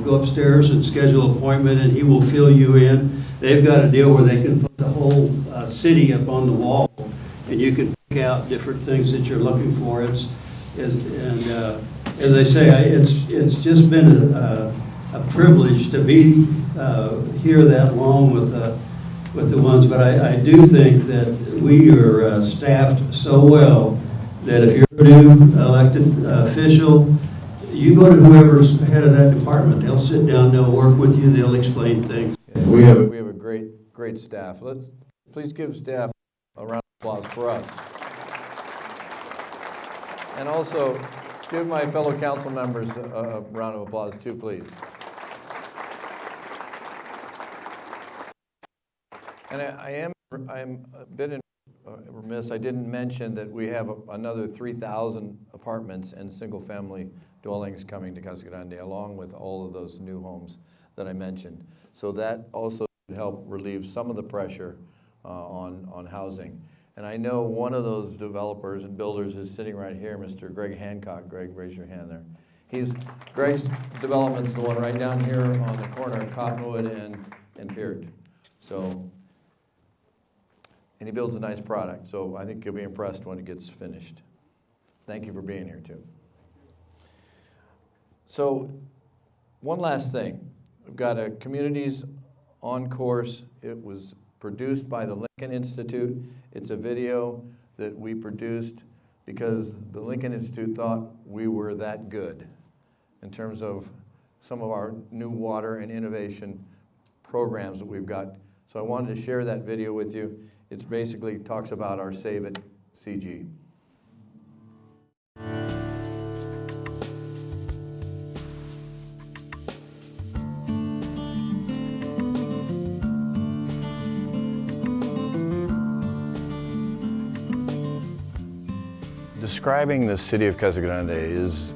Go upstairs and schedule an appointment, and he will fill you in. They've got a deal where they can put the whole city up on the wall, and you can pick out different things that you're looking for. As I say, it's just been a privilege to be here that long with the ones. But I do think that we are staffed so well that if you're a new elected official, you go to whoever's head of that department. They'll sit down, they'll work with you, they'll explain things. We have a great staff. Please give staff a round of applause for us. And also give my fellow council members a round of applause too, please. And I'm a bit remiss. I didn't mention that we have another 3,000 apartments and single-family dwellings coming to Casa Grande, along with all of those new homes that I mentioned. So that also would help relieve some of the pressure on housing. And I know one of those developers and builders is sitting right here, Mr. Greg Hancock. Greg, raise your hand there. Greg's development's the one right down here on the corner of Cottonwood and Beard. So, and he builds a nice product, so I think you'll be impressed when it gets finished. Thank you for being here too. So, one last thing. We've got a Communities on Course. It was produced by the Lincoln Institute. It's a video that we produced because the Lincoln Institute thought we were that good in terms of some of our new water and innovation programs that we've got. So I wanted to share that video with you. It basically talks about our Save It CG. Describing the city of Casa Grande is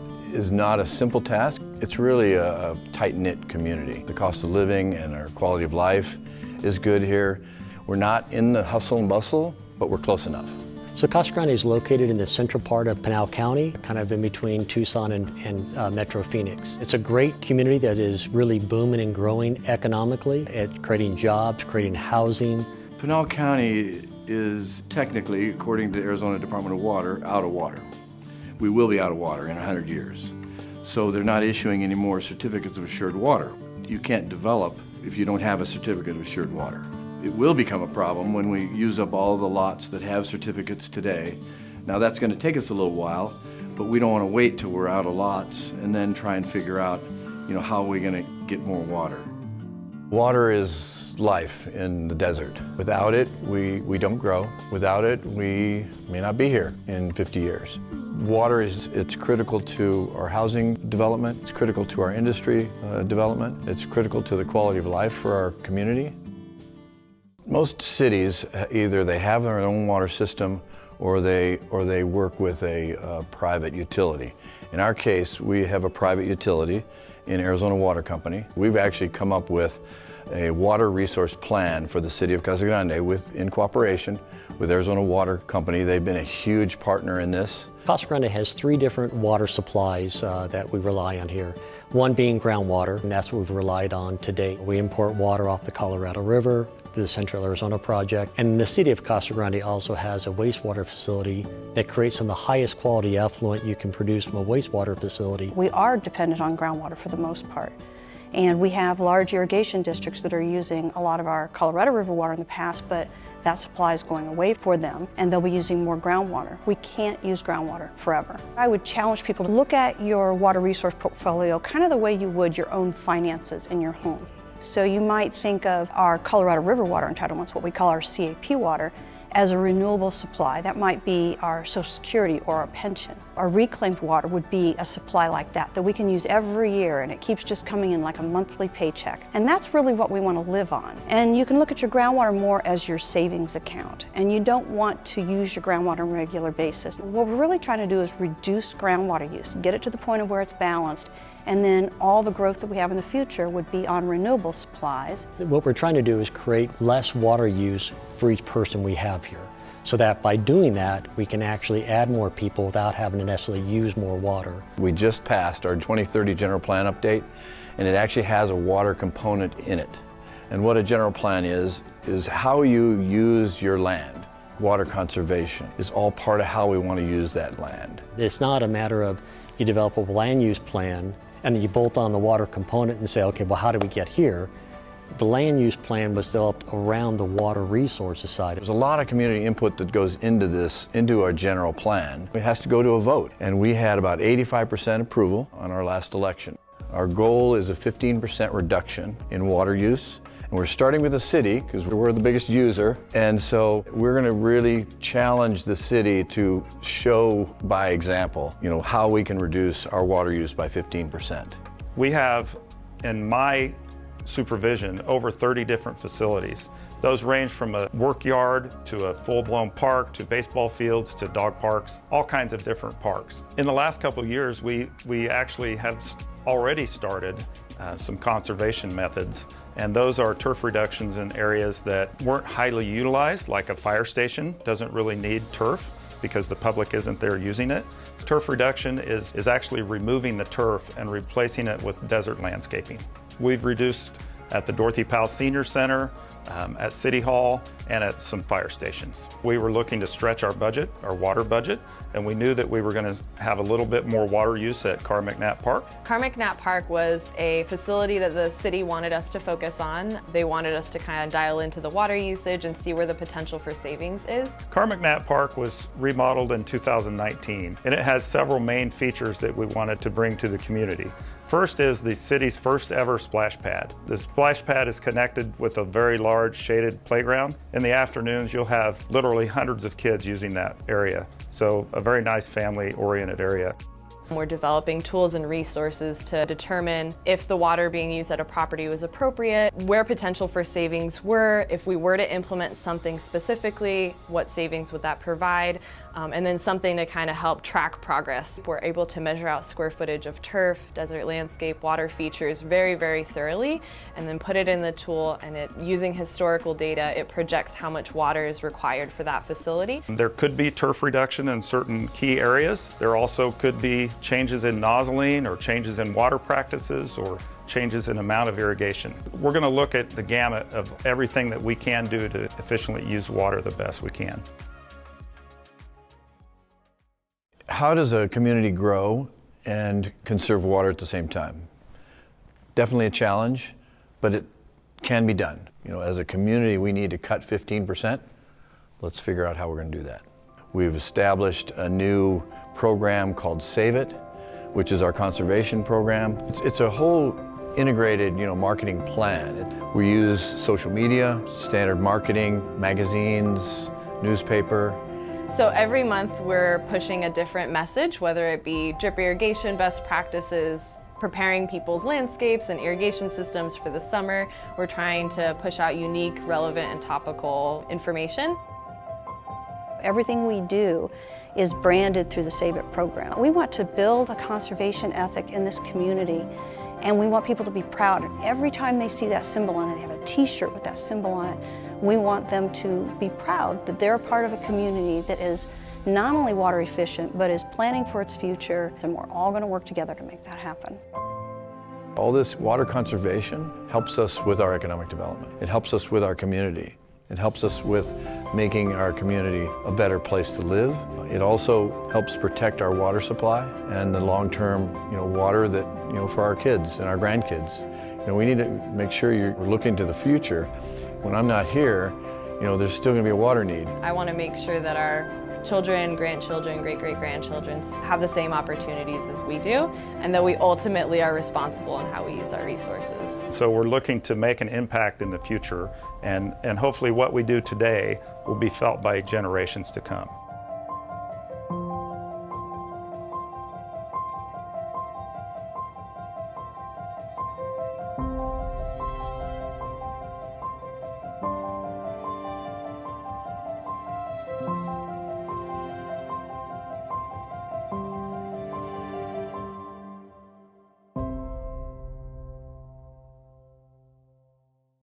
not a simple task. It's really a tight-knit community. The cost of living and our quality of life is good here. We're not in the hustle and bustle, but we're close enough. So Casa Grande is located in the central part of Pinal County, kind of in between Tucson and Metro Phoenix. It's a great community that is really booming and growing economically, at creating jobs, creating housing. Pinal County is technically, according to the Arizona Department of Water, out of water. We will be out of water in 100 years. So they're not issuing any more certificates of assured water. You can't develop if you don't have a certificate of assured water. It will become a problem when we use up all the lots that have certificates today. Now that's going to take us a little while, but we don't want to wait till we're out of lots and then try and figure out, how are we going to get more water. Water is life in the desert. Without it, we don't grow. Without it, we may not be here in 50 years. Water it's critical to our housing development. It's critical to our industry development. It's critical to the quality of life for our community. Most cities, either they have their own water system or they work with a private utility. In our case, we have a private utility in Arizona Water Company. We've actually come up with a water resource plan for the city of Casa Grande in cooperation with Arizona Water Company. They've been a huge partner in this. Casa Grande has 3 different water supplies that we rely on here. One being groundwater, and that's what we've relied on to date. We import water off the Colorado River, the Central Arizona Project, and the city of Casa Grande also has a wastewater facility that creates some of the highest quality effluent you can produce from a wastewater facility. We are dependent on groundwater for the most part. And we have large irrigation districts that are using a lot of our Colorado River water in the past, but that supply is going away for them, and they'll be using more groundwater. We can't use groundwater forever. I would challenge people to look at your water resource portfolio kind of the way you would your own finances in your home. So you might think of our Colorado River water entitlements, what we call our CAP water, as a renewable supply. That might be our Social Security or our pension. Our reclaimed water would be a supply like that we can use every year, and it keeps just coming in like a monthly paycheck. And that's really what we want to live on. And you can look at your groundwater more as your savings account, and you don't want to use your groundwater on a regular basis. What we're really trying to do is reduce groundwater use, get it to the point of where it's balanced, and then all the growth that we have in the future would be on renewable supplies. What we're trying to do is create less water use for each person we have here, so that by doing that, we can actually add more people without having to necessarily use more water. We just passed our 2030 general plan update, and it actually has a water component in it. And what a general plan is how you use your land. Water conservation is all part of how we want to use that land. It's not a matter of you develop a land use plan and then you bolt on the water component and say, okay, well, how do we get here? The land use plan was developed around the water resources side. There's a lot of community input that goes into this, into our general plan. It has to go to a vote, and we had about 85% approval on our last election. Our goal is a 15% reduction in water use, and we're starting with the city because we're the biggest user, and so we're going to really challenge the city to show by example, how we can reduce our water use by 15%. We have, in my supervision, over 30 different facilities. Those range from a work yard to a full-blown park to baseball fields to dog parks, all kinds of different parks. In the last couple of years, we actually have already started some conservation methods, and those are turf reductions in areas that weren't highly utilized, like a fire station doesn't really need turf because the public isn't there using it. Turf reduction is actually removing the turf and replacing it with desert landscaping. We've reduced at the Dorothy Powell Senior Center, at City Hall, and at some fire stations. We were looking to stretch our budget, our water budget, and we knew that we were going to have a little bit more water use at Carr McNatt Park. Carr McNatt Park was a facility that the city wanted us to focus on. They wanted us to kind of dial into the water usage and see where the potential for savings is. Carr McNatt Park was remodeled in 2019, and it has several main features that we wanted to bring to the community. First is the city's first ever splash pad. The splash pad is connected with a very large shaded playground. In the afternoons, you'll have literally hundreds of kids using that area. So a very nice family-oriented area. We're developing tools and resources to determine if the water being used at a property was appropriate, where potential for savings were, if we were to implement something specifically, what savings would that provide, and then something to kind of help track progress. We're able to measure out square footage of turf, desert landscape, water features very, very thoroughly, and then put it in the tool, and using historical data, it projects how much water is required for that facility. There could be turf reduction in certain key areas. There also could be changes in nozzling or changes in water practices or changes in amount of irrigation. We're going to look at the gamut of everything that we can do to efficiently use water the best we can. How does a community grow and conserve water at the same time? Definitely a challenge, but it can be done. As a community, we need to cut 15%. Let's figure out how we're going to do that. We've established a new program called Save It, which is our conservation program. It's a whole integrated, marketing plan. We use social media, standard marketing, magazines, newspaper. So every month we're pushing a different message, whether it be drip irrigation best practices, preparing people's landscapes and irrigation systems for the summer. We're trying to push out unique, relevant, and topical information. Everything we do is branded through the Save It program. We want to build a conservation ethic in this community, and we want people to be proud. And every time they see that symbol on it, they have a t-shirt with that symbol on it, we want them to be proud that they're a part of a community that is not only water efficient, but is planning for its future, and we're all going to work together to make that happen. All this water conservation helps us with our economic development. It helps us with our community. It helps us with making our community a better place to live. It also helps protect our water supply and the long-term, water that, for our kids and our grandkids. You know, we need to make sure you're looking to the future. When I'm not here, you know, there's still going to be a water need. I want to make sure that our children, grandchildren, great-great-grandchildren have the same opportunities as we do, and that we ultimately are responsible in how we use our resources. So we're looking to make an impact in the future, and hopefully what we do today will be felt by generations to come.